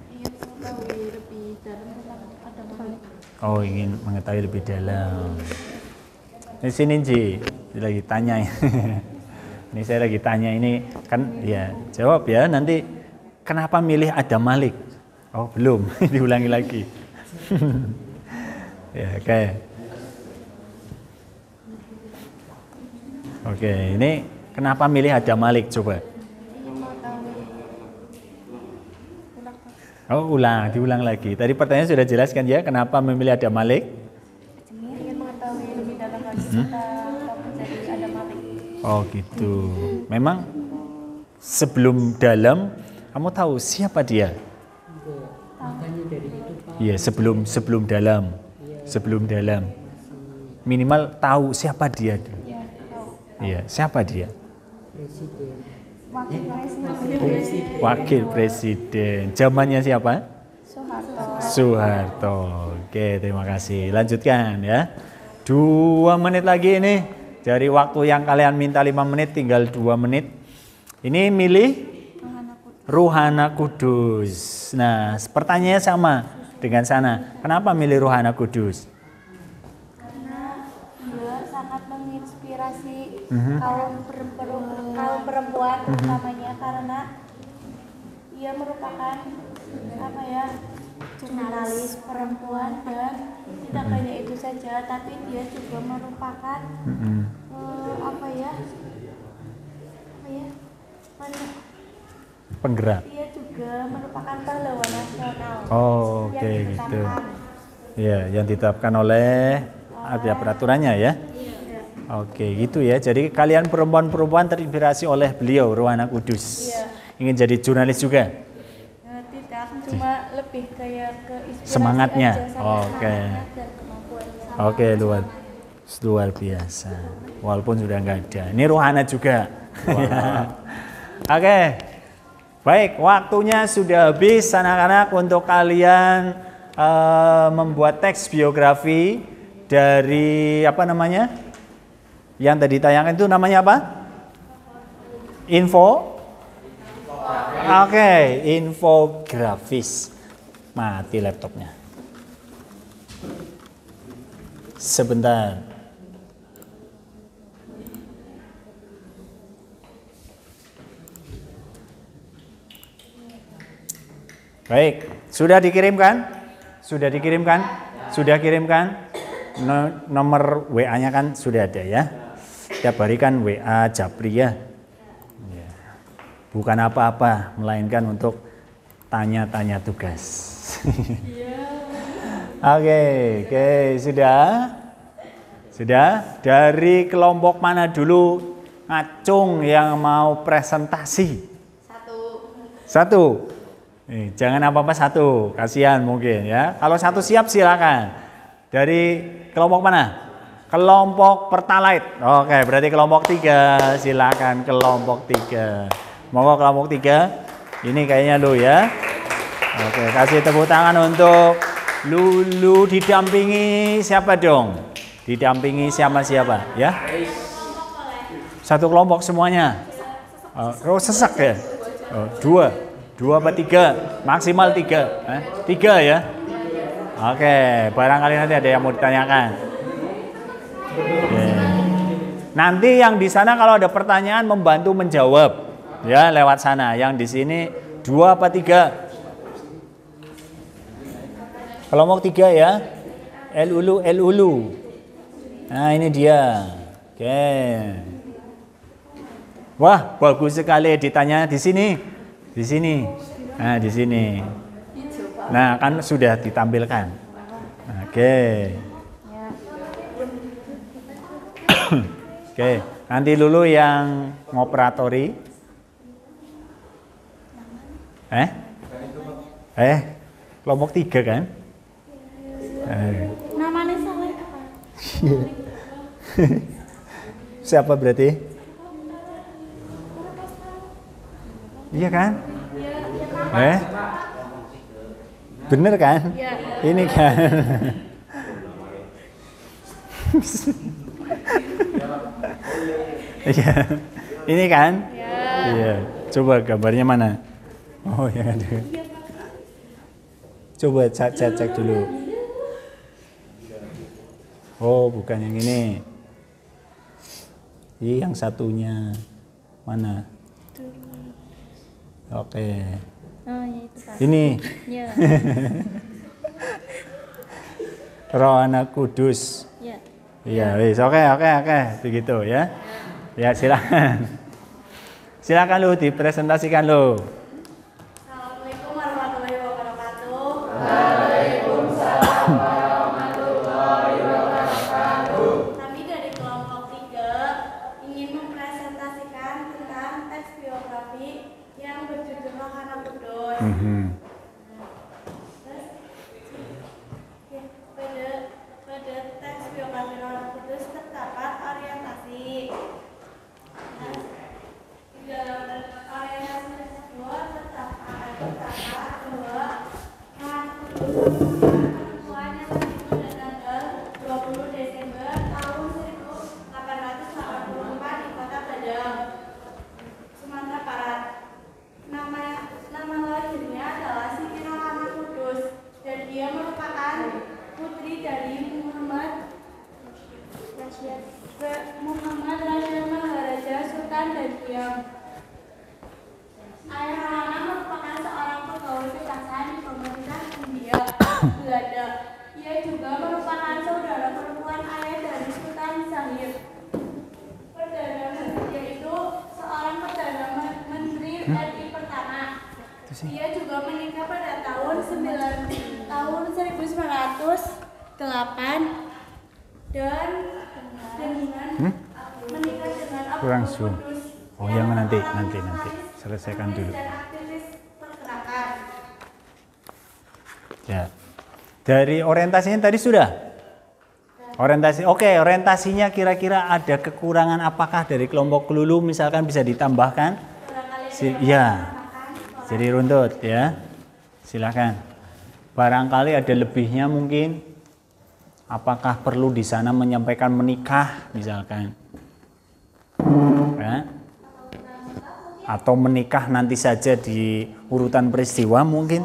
Oh, ingin mengetahui lebih dalam. Di sini Ji, lagi tanya. Ini saya lagi tanya ini kan ya jawab ya nanti kenapa milih ada Malik? Oh belum, diulangi lagi. Ya oke. Oke, ini kenapa milih ada Malik coba? Oh ulang, diulang lagi. Tadi pertanyaan sudah jelaskan ya kenapa memilih ada Malik? Ingin mengetahui lebih dalam lagi kita menjadi ada Malik. Oh gitu. Memang sebelum dalam kamu tahu siapa dia? Makanya dari itu Pak. Iya sebelum dalam, sebelum dalam. Minimal tahu siapa dia dulu. Iya siapa dia? Presiden. Wakil Presiden. Zamannya siapa? Soeharto. Oke terima kasih. Lanjutkan ya. 2 menit lagi ini. Dari waktu yang kalian minta 5 menit tinggal 2 menit. Ini milih Ruhana Kudus. Nah, pertanyaannya sama dengan sana. Kenapa milih Ruhana Kudus? Karena dia sangat menginspirasi kaum perempuan utamanya karena ia merupakan apa ya jurnalis perempuan dan tidak hanya itu saja tapi dia juga merupakan apa ya Penggerak. dia juga merupakan pahlawan nasional. Oh, oke gitu. Ya, yang ditetapkan oleh ada peraturannya ya. Oke, gitu ya. Jadi kalian perempuan-perempuan terinspirasi oleh beliau Ruhana Kudus. Ingin jadi jurnalis juga? Tidak, cuma lebih kayak ke inspirasi Semangatnya. aja sama Oke. semangat dan kemampuannya. Oke, luar biasa. Walaupun sudah nggak ada. Ini Ruhana juga. Oke. Baik, waktunya sudah habis anak-anak untuk kalian membuat teks biografi dari apa namanya? Yang tadi tayangkan itu namanya apa? Oke, infografis. Mati laptopnya. Sebentar. Baik, sudah dikirimkan? Sudah dikirimkan? Sudah kirimkan? Nomor WA-nya kan sudah ada ya. Setiap hari kan WA Japri ya. Bukan apa-apa, melainkan untuk tanya-tanya tugas. Oke, sudah? Sudah? Dari kelompok mana dulu ngacung yang mau presentasi? Satu. Jangan apa-apa satu, kasihan mungkin ya. Kalau satu siap silakan. Dari kelompok mana? Kelompok Pertalite. Oke, berarti kelompok 3. Silakan kelompok 3. Monggo kelompok 3. Ini kayaknya lu ya. Oke, kasih tepuk tangan untuk Lulu. Didampingi siapa dong? Didampingi siapa ya? Satu kelompok semuanya. Oh, sesak ya? Oh, 2 apa 3? Maksimal 3. 3 ya? Oke, barangkali nanti ada yang mau ditanyakan. Oke. Nanti yang di sana kalau ada pertanyaan membantu menjawab ya lewat sana. Yang di sini 2 apa 3? Kelompok 3 ya. Ulu. Nah, ini dia. Oke. Wah, bagus sekali ditanya di sini. Di sini. Nah, di sini. Nah, kan sudah ditampilkan. Oke. Oke, nanti Lulu yang ngoperatori. Kelompok 3 kan? Namanya salah apa? Siapa berarti? Iya kan? Bener kan? Ini kan. Iya. Ini kan? Iya. Coba gambarnya mana? Oh ya ada. Coba cek dulu. Oh, bukan yang ini. Ini yang satunya. Mana? Oke. Oh, ya itu Pak. Ini. Ya. Roh Anak Kudus. Ya. Iya, wis. Oke. Begitu ya. Ya, silakan. Silakan lu dipresentasikan lu. Assalamualaikum warahmatullahi wabarakatuh. Kami dari kelompok 3 ingin mempresentasikan tentang teks biografi yang berjudul Roh Anak Kudus. Terus, pada teks biografi Roh Anak Kudus terdapat orientasi. Nah, di dalam orientasi tersebut terdapat bahwa Roh Anak Kudus perempuan yang lahir pada tanggal 20 Desember tahun 1884 di Kota Padang, Sumatera Barat. Nama lahirnya adalah Siti Roh Anak Kudus dan dia merupakan putri dari Muhammad Raja Maharaja Sultan Dakiam. Ayah Rohana merupakan seorang pegawai kejaksaan di pemerintah Hindia Belanda. Ia juga merupakan saudara perempuan ayah dari Sultan Zahir. Perdana Menteri yaitu seorang perdana menteri RI pertama. Dia juga menikah pada tahun 1908 dan dengan menikah dengan Kurang Abdul zoom. Kudus Oh, yang yang nanti merupakan selesaikan dulu. dan aktivis pergerakan. Ya. Dari orientasinya tadi sudah? Orientasi. Oke, orientasinya kira-kira ada kekurangan apakah dari kelompok kelulu misalkan bisa ditambahkan? Iya. Jadi runtut ya. Silakan. Barangkali ada lebihnya mungkin. Apakah perlu di sana menyampaikan menikah misalkan? Ya. Atau menikah nanti saja di urutan peristiwa mungkin?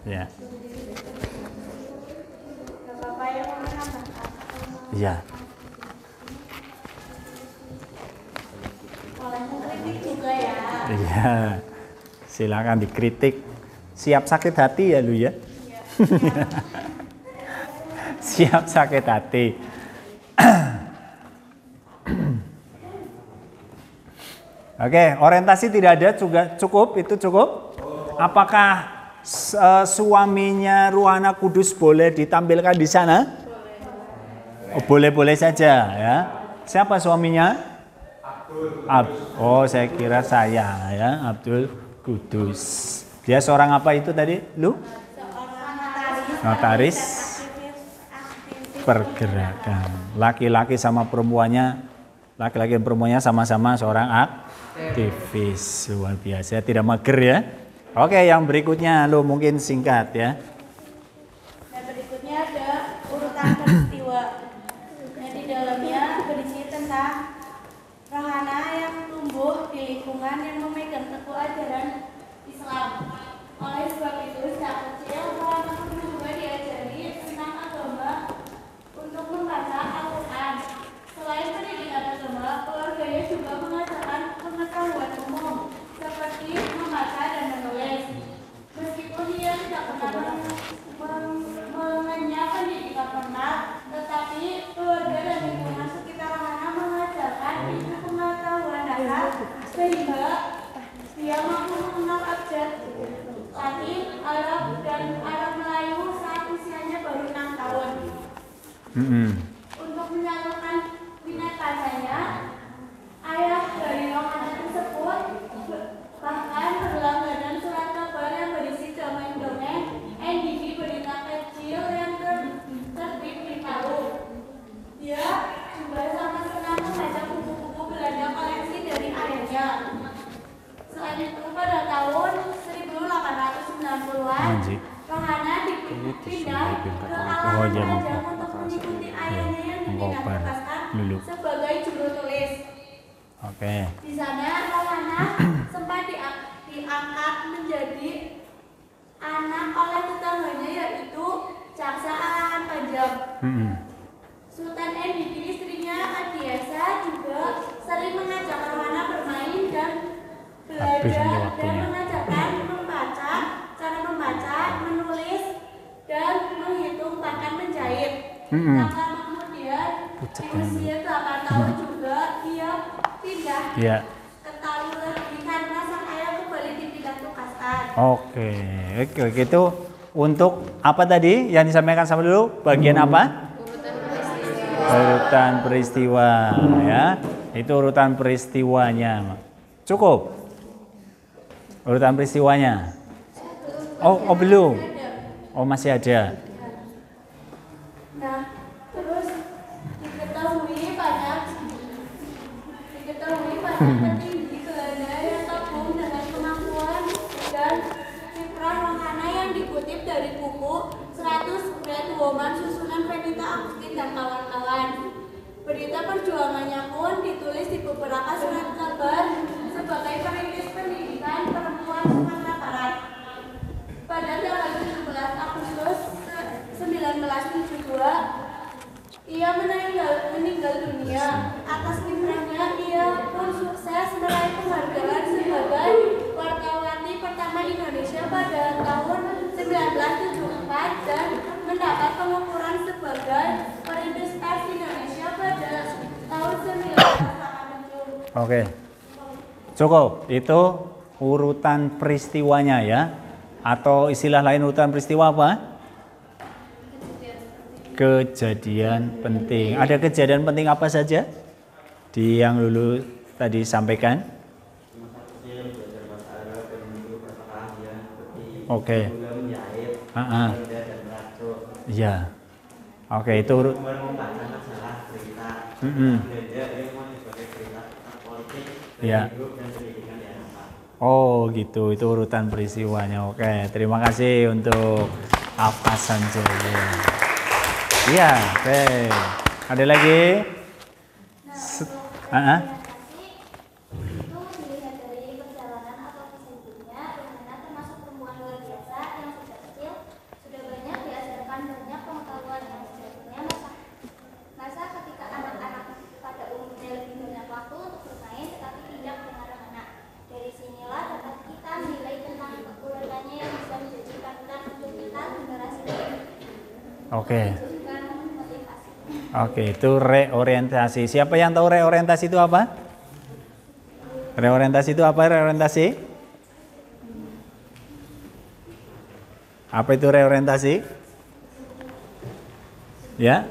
Ya. Iya. Boleh mengkritik juga ya. Iya. Silakan dikritik. Siap sakit hati ya lu ya? Siap sakit hati. Oke, orientasi tidak ada juga cukup, itu cukup. Apakah suaminya Roh Anak Kudus boleh ditampilkan di sana? Oh, boleh-boleh saja ya. Siapa suaminya? Oh, saya kira saya ya, Abdul Kudus. Dia seorang apa itu tadi, lu? Notaris pergerakan. Laki-laki sama perempuannya, laki-laki dan perempuannya sama-sama seorang aktivis. Luar biasa, tidak mager ya. Oke, yang berikutnya lu mungkin singkat ya. Dan berikutnya ada urutan peristiwa. Yang di dalamnya berisi tentang Rohana yang tumbuh di lingkungan yang memegang teguh ajaran Islam. Oleh sebab itu, sejak kecil Rohana juga diajari tentang agama untuk membaca Al-Quran. Selain pendidikan agama, keluarganya juga mengajarkan pengetahuan umum seperti membaca dan menulis. Meskipun dia tidak pernah mengenyam pendidikan formal, tetapi keluarga dan lingkungan sekitar Rohana mengajarkan ilmu pengetahuan dasar sehingga dia mampu mengenal abjad Latin, Arab, dan Arab Melayu saat usianya baru 6 tahun. Untuk menyalurkan minat bacanya, ayah dari Rohana tersebut bahkan berlangganan surat kabar yang berisi dongeng-dongeng NDV berita kecil yang terbit di Palu. Dia juga sangat senang membaca buku-buku Belanda koleksi dari ayahnya. Selain itu, pindah ke Oh, alam iya, Pajang untuk mengikuti ayahnya yang dipindah mengkobar tugaskan dulu. sebagai juru tulis. Oke. Di sana Rohana sempat diangkat menjadi anak oleh tetangganya yaitu Jaksa Arahan Pajang. Sultan Endiki istrinya Adiasa juga sering mengajak Rohana bermain dan belajar dan mengajarkan membaca, cara membaca, menulis dan menghitung bahkan menjahit. Tak lama kemudian di usia 8 tahun juga ia pindah ke Talulegi karena sang ayah kembali dipindah tugaskan. Oke, itu untuk apa tadi yang disampaikan sama dulu? Bagian apa? Urutan peristiwa, ya. Itu urutan peristiwanya. Cukup. Urutan peristiwanya. Oh belum. Oh, masih ada. Nah, terus diketahui banyak petinggi Belanda yang kagum dengan kemampuan dan kiprah Rohana yang dikutip dari buku 100 Great Woman susunan Venita Agustin dan kawan-kawan. Berita perjuangannya pun ditulis di beberapa surat kabar sebagai perintis pendidikan perempuan Sumatera Barat. Pada tanggal 17 Agustus 1972, ia meninggal dunia. Atas kiprahnya, ia pun sukses meraih penghargaan sebagai wartawati pertama Indonesia pada tahun 1974 dan mendapat pengukuran sebagai perintis pers Indonesia pada tahun 1987. Oke. Cukup. Itu urutan peristiwanya, ya. Atau istilah lain urutan peristiwa apa? Kejadian penting. Ada kejadian penting apa saja di yang dulu tadi sampaikan? Oke. Iya. Oke, itu ya. Oh gitu, itu urutan peristiwanya. Oke, terima kasih untuk Afasan Jaya. Iya, oke. Ada lagi? Itu dilihat dari perjalanan atau kesimpulannya, Rohana termasuk perempuan luar biasa yang sejak kecil sudah banyak diajarkan banyak pengetahuan yang sejatinya masa ketika anak-anak pada umumnya lebih banyak waktu untuk bermain tetapi tidak dengan Rohana. Dari sinilah dapat kita menilai tentang kekuatannya yang bisa menjadi panutan untuk kita generasi ini. Oke. Oke, itu reorientasi. Siapa yang tahu reorientasi itu apa? Reorientasi itu apa? Reorientasi? Apa itu reorientasi? Ya?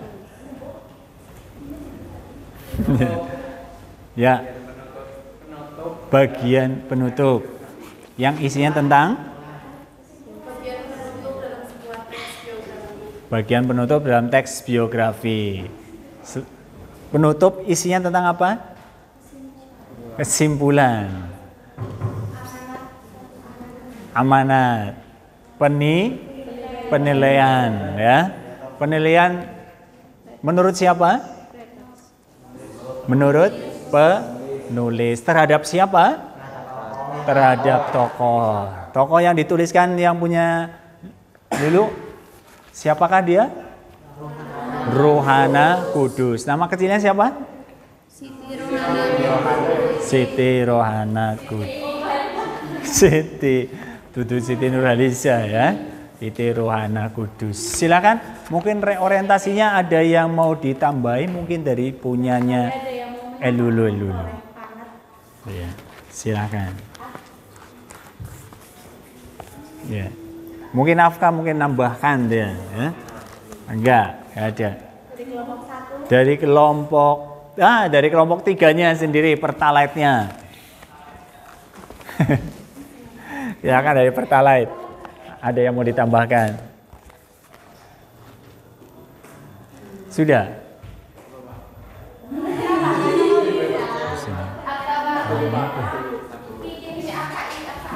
Ya. Bagian penutup. Yang isinya tentang? Bagian penutup dalam teks biografi. Penutup isinya tentang apa? Kesimpulan. Amanat. Penilaian, ya. Penilaian menurut siapa? Menurut penulis. Terhadap siapa? Terhadap tokoh. Tokoh yang dituliskan yang punya dulu. Siapakah dia? Rohana Kudus. Nama kecilnya siapa? Siti Rohana Kudus. Siti Nurhaliza, ya. Siti Rohana Kudus. Silakan. Mungkin reorientasinya ada yang mau ditambahi mungkin dari punyanya Elulu. Ya, silakan. Ya. Mungkin Afka mungkin nambahkan dia, ya. Enggak ada. Dari kelompok 3-nya sendiri Pertalite-nya. Ya kan dari Pertalite. Ada yang mau ditambahkan? Sudah.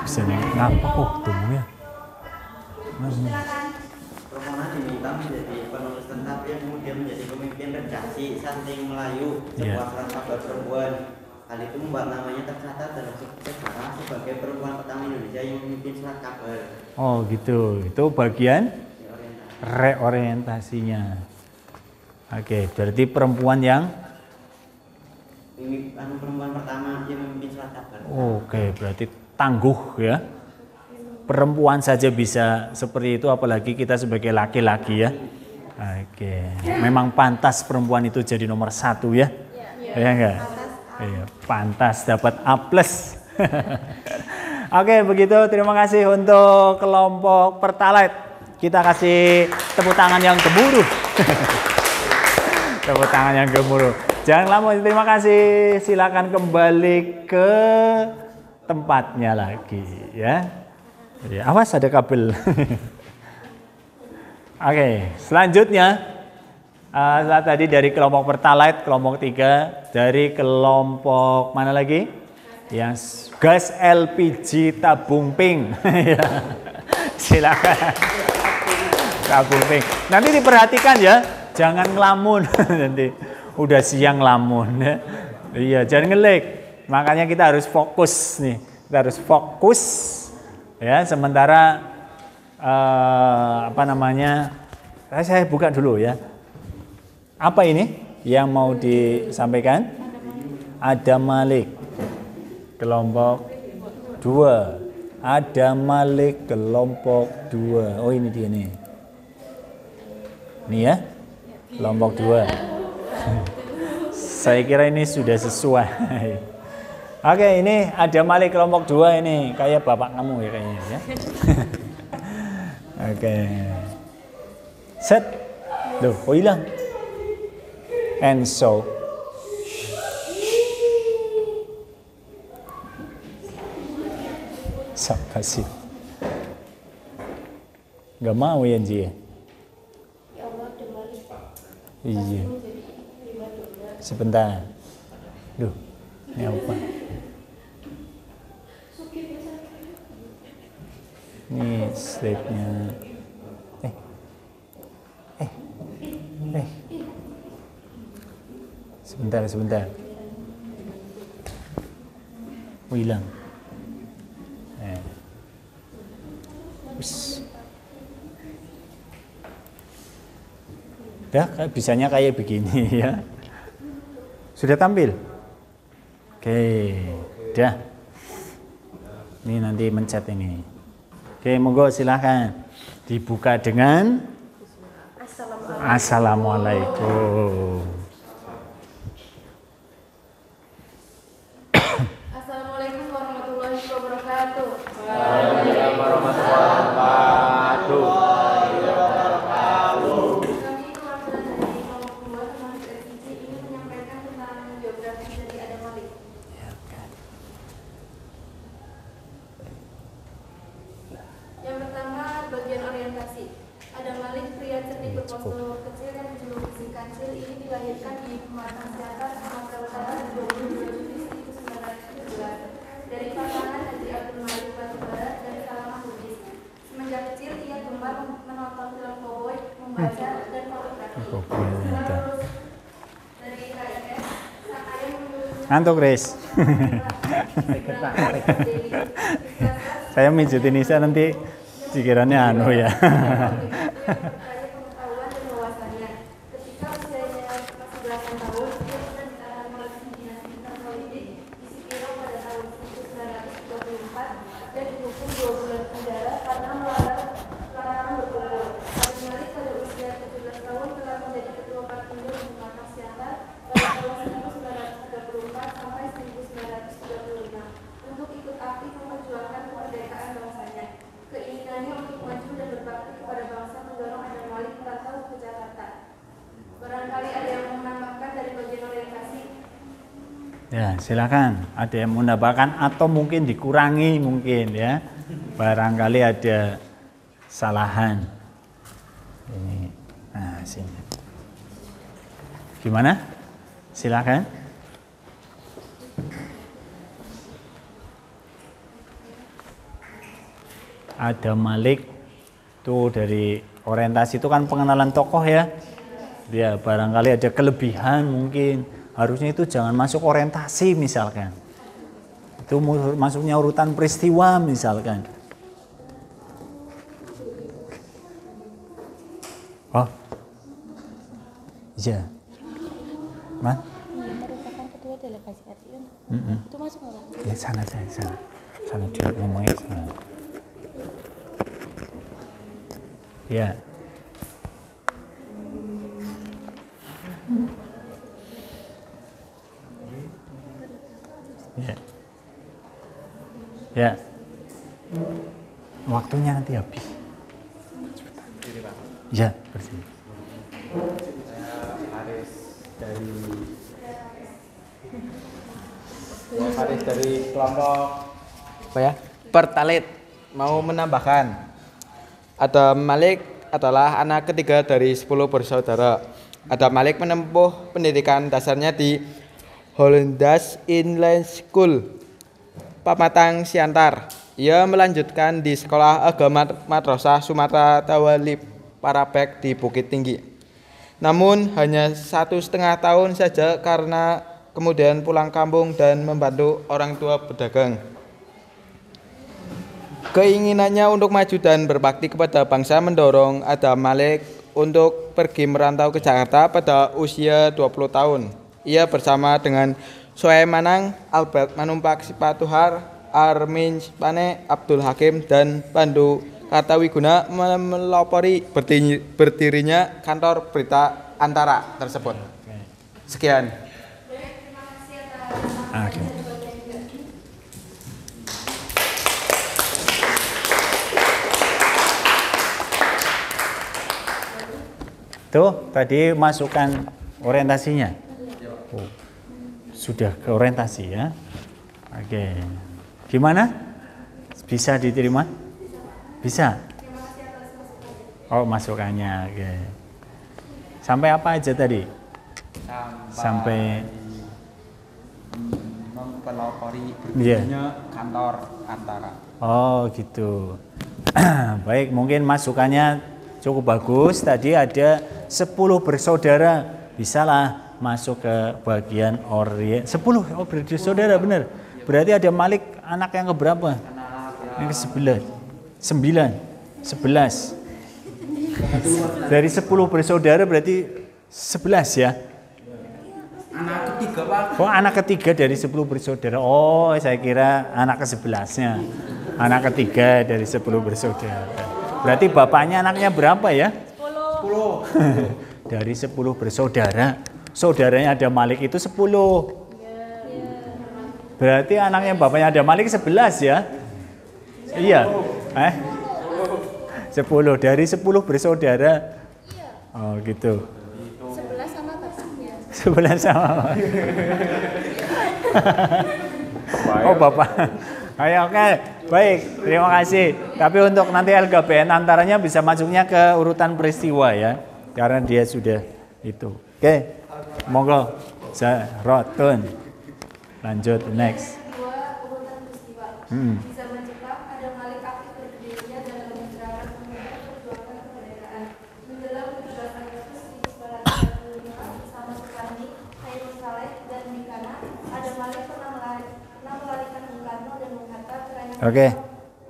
Sini. Ngapa kok tunggu ya? Permohonan diminta menjadi penulis tetap yang kemudian menjadi pemimpin redaksi Santing Melayu, sebuah surat kabar perempuan. Hal itu membuat namanya tercatat dalam sejarah sebagai perempuan pertama Indonesia yang memimpin surat kabar. Oh gitu, itu bagian reorientasinya. Oke, berarti perempuan yang perempuan pertama yang memimpin surat kabar. Oke, berarti tangguh ya. Perempuan saja bisa seperti itu, apalagi kita sebagai laki-laki ya. Oke, memang pantas perempuan itu jadi nomor 1 ya. Iya enggak? Iya, pantas dapat A+. Oke, begitu. Terima kasih untuk kelompok Pertalite. Kita kasih tepuk tangan yang gemuruh. Tepuk tangan yang gemuruh. Jangan lama, terima kasih. Silakan kembali ke tempatnya lagi ya. Ya, awas ada kabel. Oke, selanjutnya setelah tadi dari kelompok Pertalite, kelompok 3, dari kelompok mana lagi? Yang gas LPG tabung pink. Silakan. Tabung pink. Nanti diperhatikan ya, jangan ngelamun nanti. Udah siang ngelamun ya. Iya, jangan ngelik. Makanya kita harus fokus nih. Kita harus fokus. Ya, sementara apa namanya? Saya buka dulu ya. Apa ini yang mau disampaikan? Ada Malik, kelompok 2. Ada Malik, kelompok 2. Oh, ini dia nih. Ini ya, kelompok 2. Saya kira ini sudah sesuai. Oke, ini ada Malik kelompok 2 ini, kayak bapak kamu ya kayaknya ya. Oke. Set. Loh, kok hilang? And so. Siapa sih? Gak mau ya, Ji? Iya. Sebentar. Duh, ini apa? Ini slide-nya. Sebentar. Hilang. Dah, bisanya kayak begini ya. Sudah tampil? Oke, dah. Ini nanti mencet ini. Oke, monggo silahkan. Dibuka dengan Assalamualaikum. Assalamualaikum warahmatullahi wabarakatuh. Waalaikumsalam warahmatullahi wabarakatuh. Kami perwakilan dari kelompok 2 termasuk SIC ingin menyampaikan tentang biografi dari Adam Malik. Yang pertama, bagian orientasi. Adam Malik, pria cerdik berpostur kecil yang dijuluki Kancil, ini dilahirkan di Pematang Siantar, Sumatera Utara 22 Juli 1917 dari pasangan Haji Abdul Malik Batubara dan Salamah Lubis. Semenjak kecil ia gemar menonton film cowboy, membaca dan fotografi. Setelah lulus dari KIS, sang ayah menyuruhnya Ngantuk, Grace. Saya mijitin Nisa nanti pikirannya anu ya. pengetahuan dan wawasannya. Ketika usianya masih belasan tahun, dia pernah ditahan oleh pimpinan politik di Sipiro pada tahun 1924 dan dihukum 2 bulan penjara karena melarang berkumpul. Abdul Malik pada usia 17 tahun telah menjadi ketua Partindo di Pematang Siantar pada tahun 1934 sampai 1935 untuk ikut aktif memperjuangkan kemerdekaan bangsanya. Keinginannya untuk maju dan berbakti kepada bangsa mendorong Adam Malik merantau ke Jakarta. Barangkali ada yang mau menambahkan dari bagian orientasi? Ya, silakan. Ada yang menambahkan atau mungkin dikurangi mungkin ya. Barangkali ada kesalahan. Ini. Nah, sini. Gimana? Silakan. Ada Malik Tuh dari orientasi itu kan pengenalan tokoh ya. Ya barangkali ada kelebihan mungkin. Harusnya itu jangan masuk orientasi misalkan. Itu masuknya urutan peristiwa misalkan. Oh. Iya. Man? Merupakan ketua delegasi RI. Itu masuk nggak? Ya sana saya sana. Sana dia ngomongnya sana. Ya. Ya. Ya. Waktunya nanti habis. Ya, bersih. Haris dari kelompok apa ya? Pertalit mau menambahkan. Ada Malik adalah anak ketiga dari 10 bersaudara. Ada Malik menempuh pendidikan dasarnya di Hollandaise Inland School, Pamatang Siantar. Ia melanjutkan di Sekolah Agama Madrasah Sumatera Tawalib Parabek di Bukit Tinggi. Namun hanya 1,5 tahun saja karena kemudian pulang kampung dan membantu orang tua berdagang. Keinginannya untuk maju dan berbakti kepada bangsa mendorong Adam Malik untuk pergi merantau ke Jakarta pada usia 20 tahun. Ia bersama dengan Soe Manang, Albert Manumpak Sipatuhar, Armin Pane, Abdul Hakim, dan Pandu Kartawiguna melopori berdirinya kantor berita Antara tersebut. Sekian. Oke. Tuh, tadi masukkan orientasinya. Oh, sudah ke orientasi ya. Oke. Gimana? Bisa diterima? Bisa? Oh, masukannya. Oke. Sampai apa aja tadi? Sampai mempelopori berdirinya kantor Antara. Oh gitu. Baik, mungkin masukannya cukup bagus. Tadi ada 10 bersaudara. Bisalah masuk ke bagian 10. Oh bersaudara benar. Berarti ada Malik anak yang keberapa? Yang ke-11. 9. 11. Dari 10 bersaudara berarti 11 ya. Anak ketiga, Pak. Oh, anak ketiga dari 10 bersaudara. Oh, saya kira anak ke-11-nya. Anak ketiga dari 10 bersaudara. Berarti bapaknya anaknya berapa ya? 10. Dari 10 bersaudara. Saudaranya ada Malik itu 10. Berarti anaknya bapaknya ada Malik 11 ya? Iya. 10 dari 10 bersaudara. Oh, gitu. 11 sama bapaknya. 11 sama. Oh bapak. Ayo oke. Baik, terima kasih. Tapi untuk nanti LKBN antaranya bisa masuknya ke urutan peristiwa ya. Karena dia sudah itu. Oke. Monggo. Rotun. Lanjut next. Peristiwa, urutan peristiwa. Bisa mencekam ada Malik aktif berdirinya dalam gerakan pemuda perjuangan kemerdekaan. Menjelang 17 Agustus 1945 bersama Supandi, Khairul Saleh, dan Bikana, ada Malik pernah melarikan Bung Karno dan Bung Hatta Oke.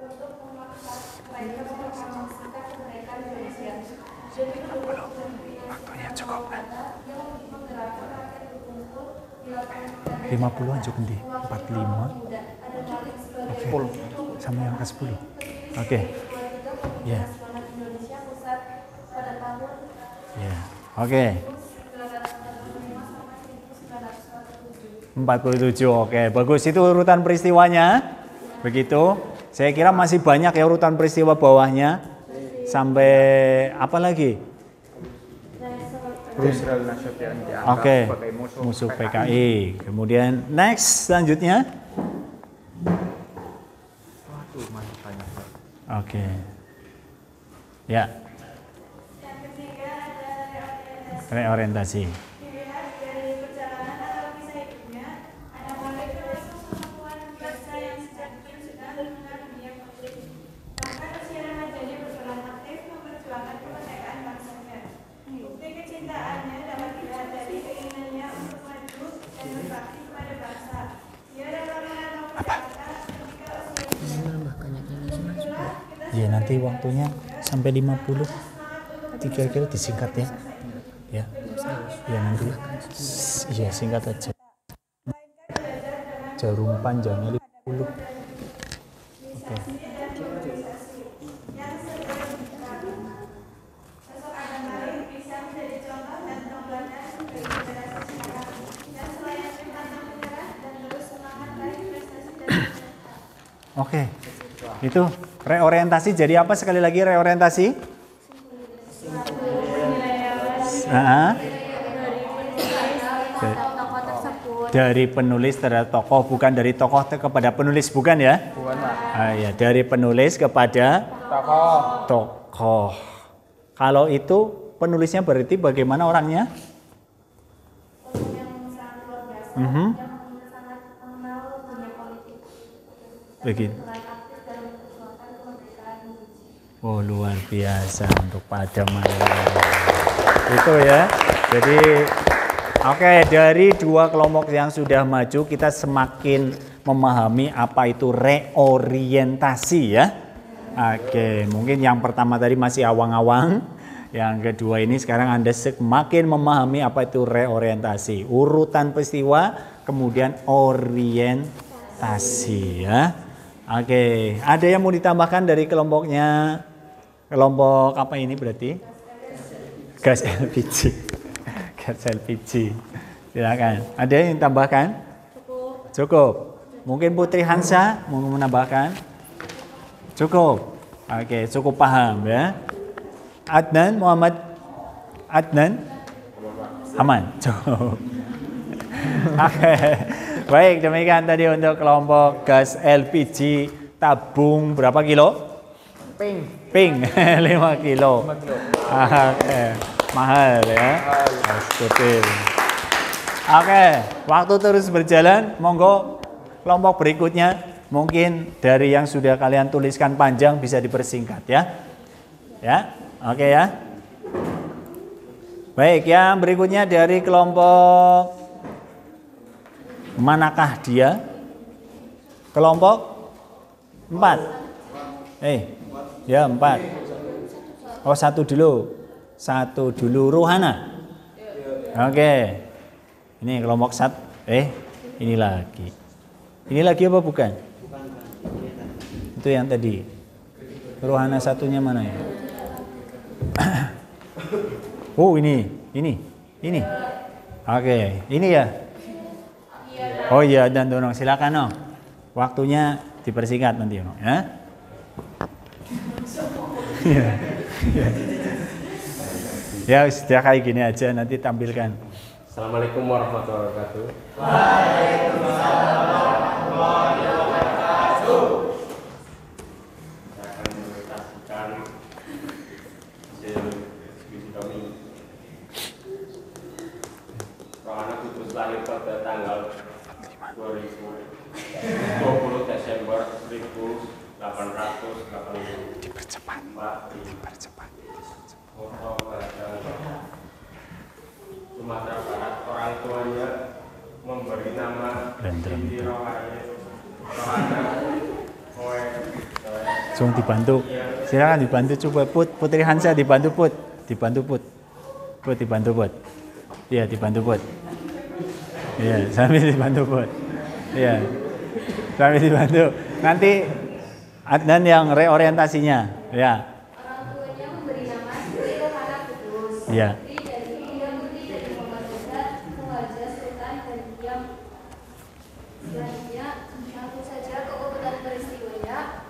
untuk memaksimalkan kemerdekaan Indonesia. Demi mendukung Waktunya cukup. yang menggerakkan rakyat berkumpul di lapangan 50-an cukup di 45. ada Malik sebagai Sama yang ke-10. Oke. Ya. semangat Indonesia Pusat pada tahun Ya. Oke. 47. Oke, bagus itu urutan peristiwanya. Begitu. Saya kira masih banyak ya urutan peristiwa bawahnya. Sampai apa lagi? Israel Nasution dianggap Oke. sebagai Musuh PKI. Kemudian next selanjutnya. Oke. Ya. Reorientasi. dilihat dari perjalanan atau kisah hidupnya, ada Malik termasuk perempuan biasa yang sejak kecil sudah mengenal dunia politik. Bahkan usia remajanya berperan aktif nanti waktunya sampai 50. Kira-kira disingkat ya. Ya. Ya nanti. Iya, singkat aja. Jarum panjangnya 50. Oke. Oke. Itu reorientasi jadi apa sekali lagi reorientasi? Dari penulis terhadap tokoh, bukan dari tokoh kepada penulis, bukan ya? Bukan, Pak. Ya, dari penulis kepada tokoh. Kalau itu penulisnya berarti bagaimana orangnya? Begitu. Oh, luar biasa untuk pada itu ya. Jadi oke, dari dua kelompok yang sudah maju kita semakin memahami apa itu reorientasi ya. Oke, mungkin yang pertama tadi masih awang-awang, yang kedua ini sekarang Anda semakin memahami apa itu reorientasi, urutan peristiwa kemudian orientasi ya. Oke, ada yang mau ditambahkan dari kelompoknya? Kelompok apa ini berarti? Gas LPG. Gas LPG. Silakan. Ada yang ditambahkan? Cukup. Mungkin Putri Hansa mau menambahkan? Cukup. Oke, cukup paham ya. Adnan Muhammad Adnan? Aman. Cukup. Oke. Baik, demikian tadi untuk kelompok gas LPG tabung berapa kilo? Ping 5 kilo. Oke, mahal ya. Oke, waktu terus berjalan. Monggo kelompok berikutnya mungkin dari yang sudah kalian tuliskan panjang bisa dipersingkat ya. Ya, oke ya. Baik, yang berikutnya dari kelompok manakah dia? Kelompok 4. Ya 4. Oh, satu dulu Ruhana. Oke. Ini kelompok ini lagi. Ini lagi apa bukan? Itu yang tadi. Ruhana satunya mana ya? Oh, ini. Oke, ini ya. Oh iya, dan dorong silakan no. Waktunya dipersingkat nanti no, ya. Ya sudah kayak gini aja nanti tampilkan. Assalamualaikum warahmatullahi wabarakatuh. Waalaikumsalam warahmatullahi wabarakatuh. Saya akan mempresentasikan hasil diskusi kami. Rohana Kudus lahir pada tanggal 20 Desember 1880. Dipercepat. Kota Padang, Sumatera Barat. Orang tuanya memberi nama Siti Rohana. Langsung dibantu. Silakan dibantu coba Putri Hansa dibantu Put. Iya, dibantu Put. Iya, sambil dibantu Put. Iya. Sambil dibantu. Nanti Adnan yang reorientasinya, ya. Orang tuanya memberi nama Siti Rohana Kudus. Iya. Putri dari Muhammad Reza, Raja Sultan dan Diam. Selanjutnya, langsung saja ke urutan peristiwanya.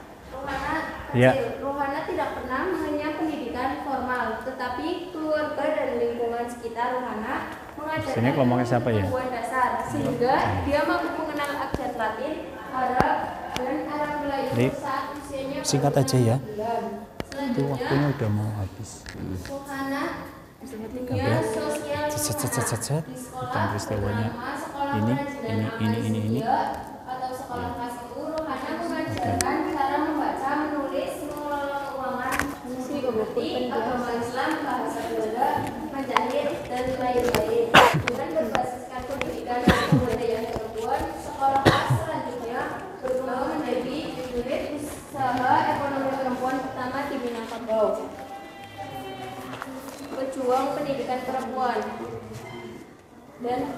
Rohana tidak pernah mengenyam pendidikan formal, tetapi keluarga dan lingkungan sekitar Rohana mengajarkan pengetahuan dasar, sehingga dia mampu mengenal aksar Latin, Arab, dan Arab Melayu saat usianya singkat aja ya. Itu Selanjutnya, waktunya udah mau habis. Rohana dunia sosial Cet. di Bukan peristiwanya. sekolah Ini. atau sekolah kelas itu Rohana mengajarkan cara membaca, menulis, mengelola keuangan, mengikuti agama Islam, bahasa Belanda, menjahit dan lain-lain. Dengan berbasiskan pendidikan dan kebudayaan perempuan, sekolah kelas selanjutnya berkembang menjadi unit usaha ekonomi perempuan pertama Beliau pejuang pendidikan perempuan. Dan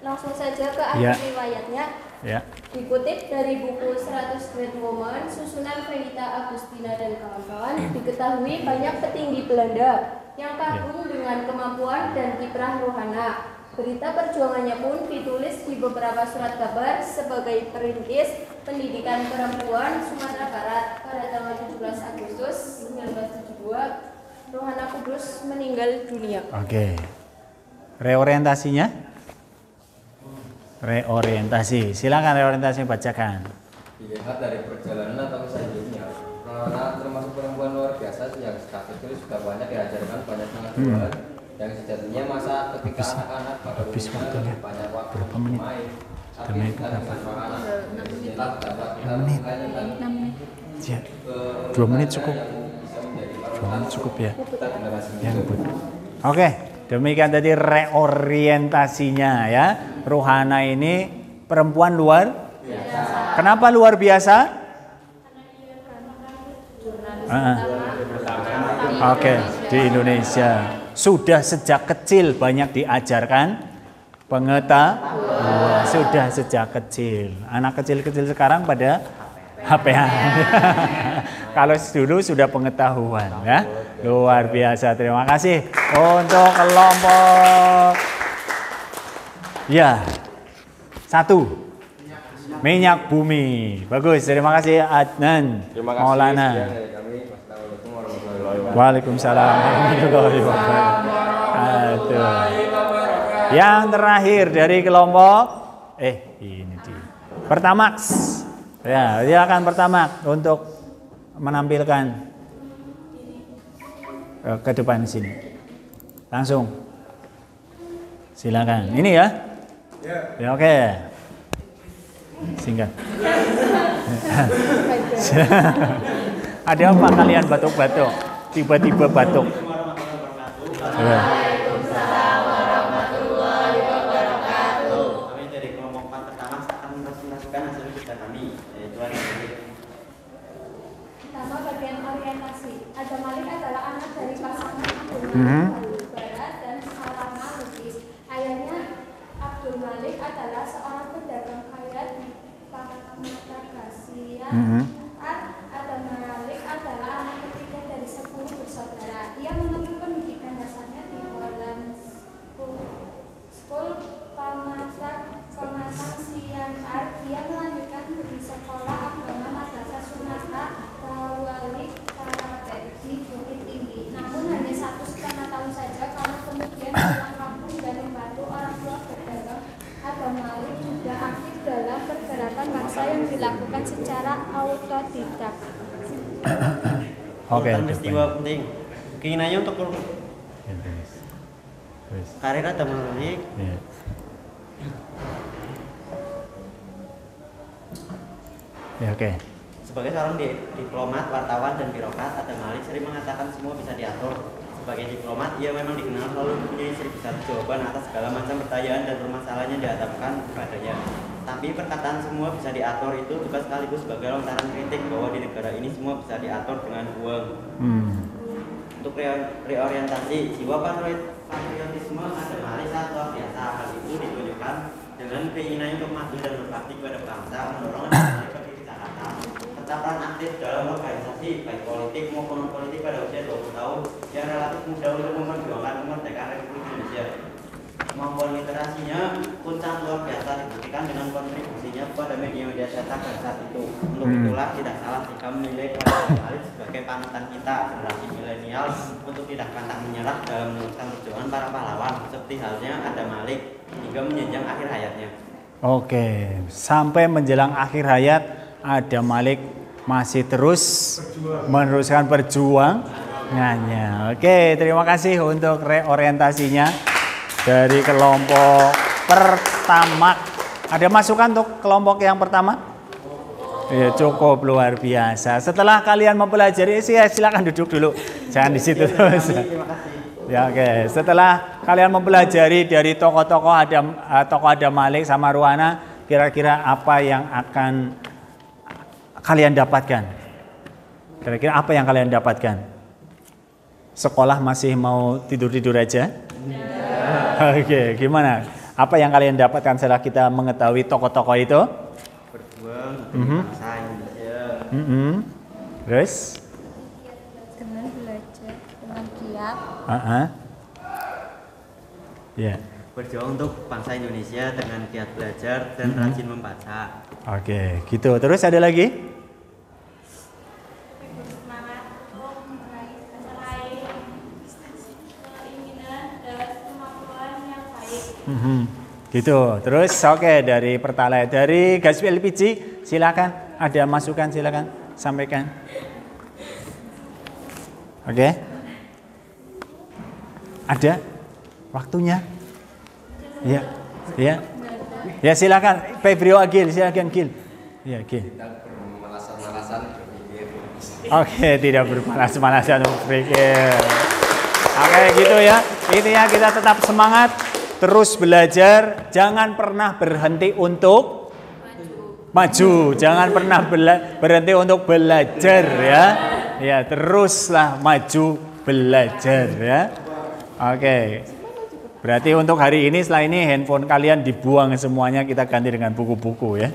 langsung saja ke akhir riwayatnya. Ya. Dikutip dari buku 100 Great Women, susunan Venita Agustina dan kawan-kawan, diketahui banyak petinggi Belanda yang kagum dengan kemampuan dan kiprah rohana. Berita perjuangannya pun ditulis di beberapa surat kabar sebagai perintis pendidikan perempuan Sumatera Barat pada tanggal 17 Agustus 1972. Rohana Kudus meninggal dunia. Oke. Reorientasinya? Reorientasi. Silakan reorientasi bacakan. Dilihat dari perjalanan atau kisah hidupnya, Rohana termasuk perempuan luar biasa yang sejak kecil sudah banyak diajarkan banyak pengetahuan yang sejatinya masa ketika anak-anak pada umumnya banyak waktu bermain. Tapi kita dengan Rohana inilah dapat kita mengajarkan 2 menit cukup. 2 menit cukup ya. Ya, oke, demikian tadi reorientasinya ya. Rohana ini perempuan luar biasa. Kenapa luar biasa? Oke, di Indonesia sudah sejak kecil banyak diajarkan pengetahuan. Sudah sejak kecil. Anak kecil-kecil sekarang pada HP-an. Kalau dulu sudah pengetahuan ya. Luar biasa. Terima kasih untuk kelompok. Ya. 1. Minyak bumi. Bagus. Terima kasih Adnan. Maulana. Waalaikumsalam warahmatullahi wabarakatuh. Yang terakhir dari kelompok ini dia. Pertamax. Ya, dia akan Pertamax untuk menampilkan ke depan sini. Langsung. Silakan. Ini ya. Ya, oke. Singkat. Ada apa kalian batuk-batuk? Tiba-tiba batuk. Waalaikumsalam warahmatullahi wabarakatuh. Kami dari kelompok 4 pertama akan mempresentasikan hasil kerja kami, yaitu Pertama, bagian orientasi. Ada Malik adalah anak dari pasangan Abdul Barat dan Salama Lubis. Ayahnya Abdul Malik adalah seorang pedagang kaya di Pamekasan Kasia. Adam Malik adalah anak ketiga dari 10 bersaudara. Ia menempuh pendidikan dasarnya di Holland School Pamasang Siantar. Dia melanjutkan di sekolah agama Madrasah Sunata Tawalik Karate di Bukit Tinggi. Namun hanya 1,5 tahun saja karena kemudian pulang kampung dan membantu orang tua berdagang. Adam Malik juga aktif dalam pergerakan massa yang dilakukan secara autodidak. Oke, peristiwa penting. Keinginannya untuk karir Adam Malik. Ya, oke. Sebagai seorang diplomat, wartawan, dan birokrat, Adam Malik sering mengatakan semua bisa diatur. Sebagai diplomat, ia memang dikenal selalu mempunyai 1001 jawaban atas segala macam pertanyaan dan permasalahan yang dihadapkan kepadanya. Tapi perkataan semua bisa diatur itu juga sekaligus sebagai lontaran kritik bahwa di negara ini semua bisa diatur dengan uang. Untuk reorientasi, jiwa patriotisme Adam Malik sangat luar biasa. Hal itu ditunjukkan dengan keinginannya untuk maju dan berbakti kepada bangsa, mendorong Adam Malik berdiri Jakarta. Serta peran aktif dalam organisasi, baik politik maupun non-politik pada usia 20 tahun yang relatif muda untuk memperjuangkan kemerdekaan Republik Indonesia. Kemampuan literasinya pun sangat luar biasa dibuktikan dengan kontribusinya kepada media-media cetak pada saat itu. Untuk itulah tidak salah jika menilai Adam Malik sebagai panutan kita generasi milenial untuk tidak pantang menyerah dalam meneruskan perjuangan para pahlawan seperti halnya Adam Malik hingga menjenjang akhir hayatnya. Oke, sampai menjelang akhir hayat Adam Malik masih terus meneruskan perjuangannya. Oke, terima kasih untuk reorientasinya dari kelompok pertama. Ada masukan untuk kelompok yang pertama? Ya, cukup luar biasa. Setelah kalian mempelajari, silakan duduk dulu. Jangan di situ terus. Ya, oke. Setelah kalian mempelajari dari tokoh-tokoh Adam Malik sama Rohana, kira-kira apa yang akan kalian dapatkan? Kira-kira apa yang kalian dapatkan sekolah masih mau tidur-tidur aja? Oke, gimana? Apa yang kalian dapatkan setelah kita mengetahui tokoh-tokoh itu? Berjuang untuk bangsa Indonesia. Terus? Dengan belajar dengan giat. Ya. Berjuang untuk bangsa Indonesia dengan giat belajar dan rajin membaca. Oke, gitu. Terus ada lagi? Bersemangat untuk meraih keinginan dan kemampuan yang baik. Gitu. Terus oke, dari Pertalite, dari Gas LPG silakan, ada masukan silakan sampaikan. Oke. Ada waktunya? Ya. Ya. Ya silakan Febrio Agil, silakan Gil. Ya, Gil. Tidak bermalas-malasan berpikir. Oke, tidak bermalas-malasan berpikir. Oke, gitu ya. Intinya kita tetap semangat, terus belajar, jangan pernah berhenti untuk maju, jangan pernah berhenti untuk belajar ya. Ya, teruslah maju belajar ya. Oke. Berarti untuk hari ini, setelah ini handphone kalian dibuang semuanya, kita ganti dengan buku-buku ya.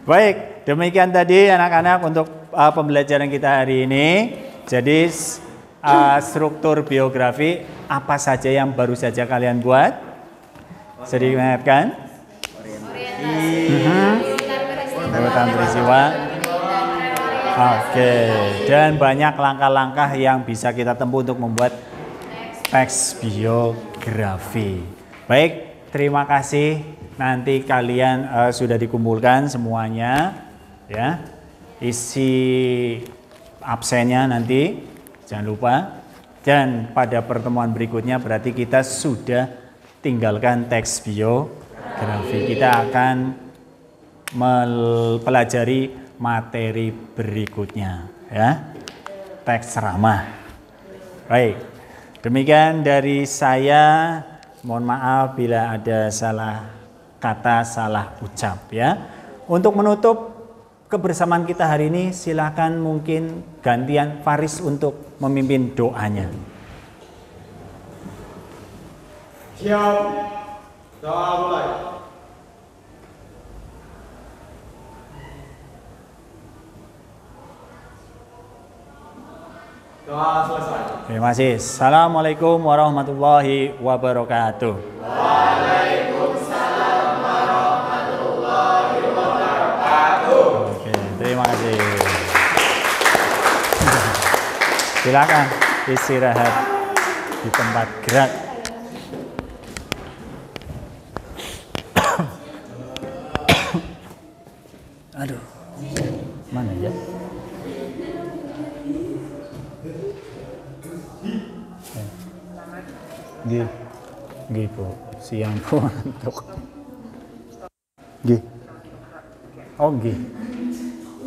Baik, demikian tadi anak-anak untuk pembelajaran kita hari ini. Jadi struktur biografi apa saja yang baru saja kalian buat? Sedikit mengingatkan. Urutan peristiwa. Oke, dan banyak langkah-langkah yang bisa kita tempuh untuk membuat teks biografi. Baik, terima kasih. Nanti kalian sudah dikumpulkan semuanya, ya. Isi absennya nanti, jangan lupa. Dan pada pertemuan berikutnya berarti kita sudah tinggalkan teks biografi. Kita akan mempelajari materi berikutnya, ya. Teks ramah. Baik. Demikian dari saya, mohon maaf bila ada salah kata, salah ucap ya. Untuk menutup kebersamaan kita hari ini, silakan mungkin gantian Faris untuk memimpin doanya. Siap. Doa mulai. Doa selesai. Terima kasih. Assalamualaikum warahmatullahi wabarakatuh. Waalaikumsalam warahmatullahi wabarakatuh. Oke, terima kasih. Silakan istirahat di tempat gerak. Aduh, mana ya? Nggih, Bu. Siang Bu untuk. Nggih. Oh, nggih.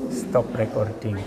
Stop recording.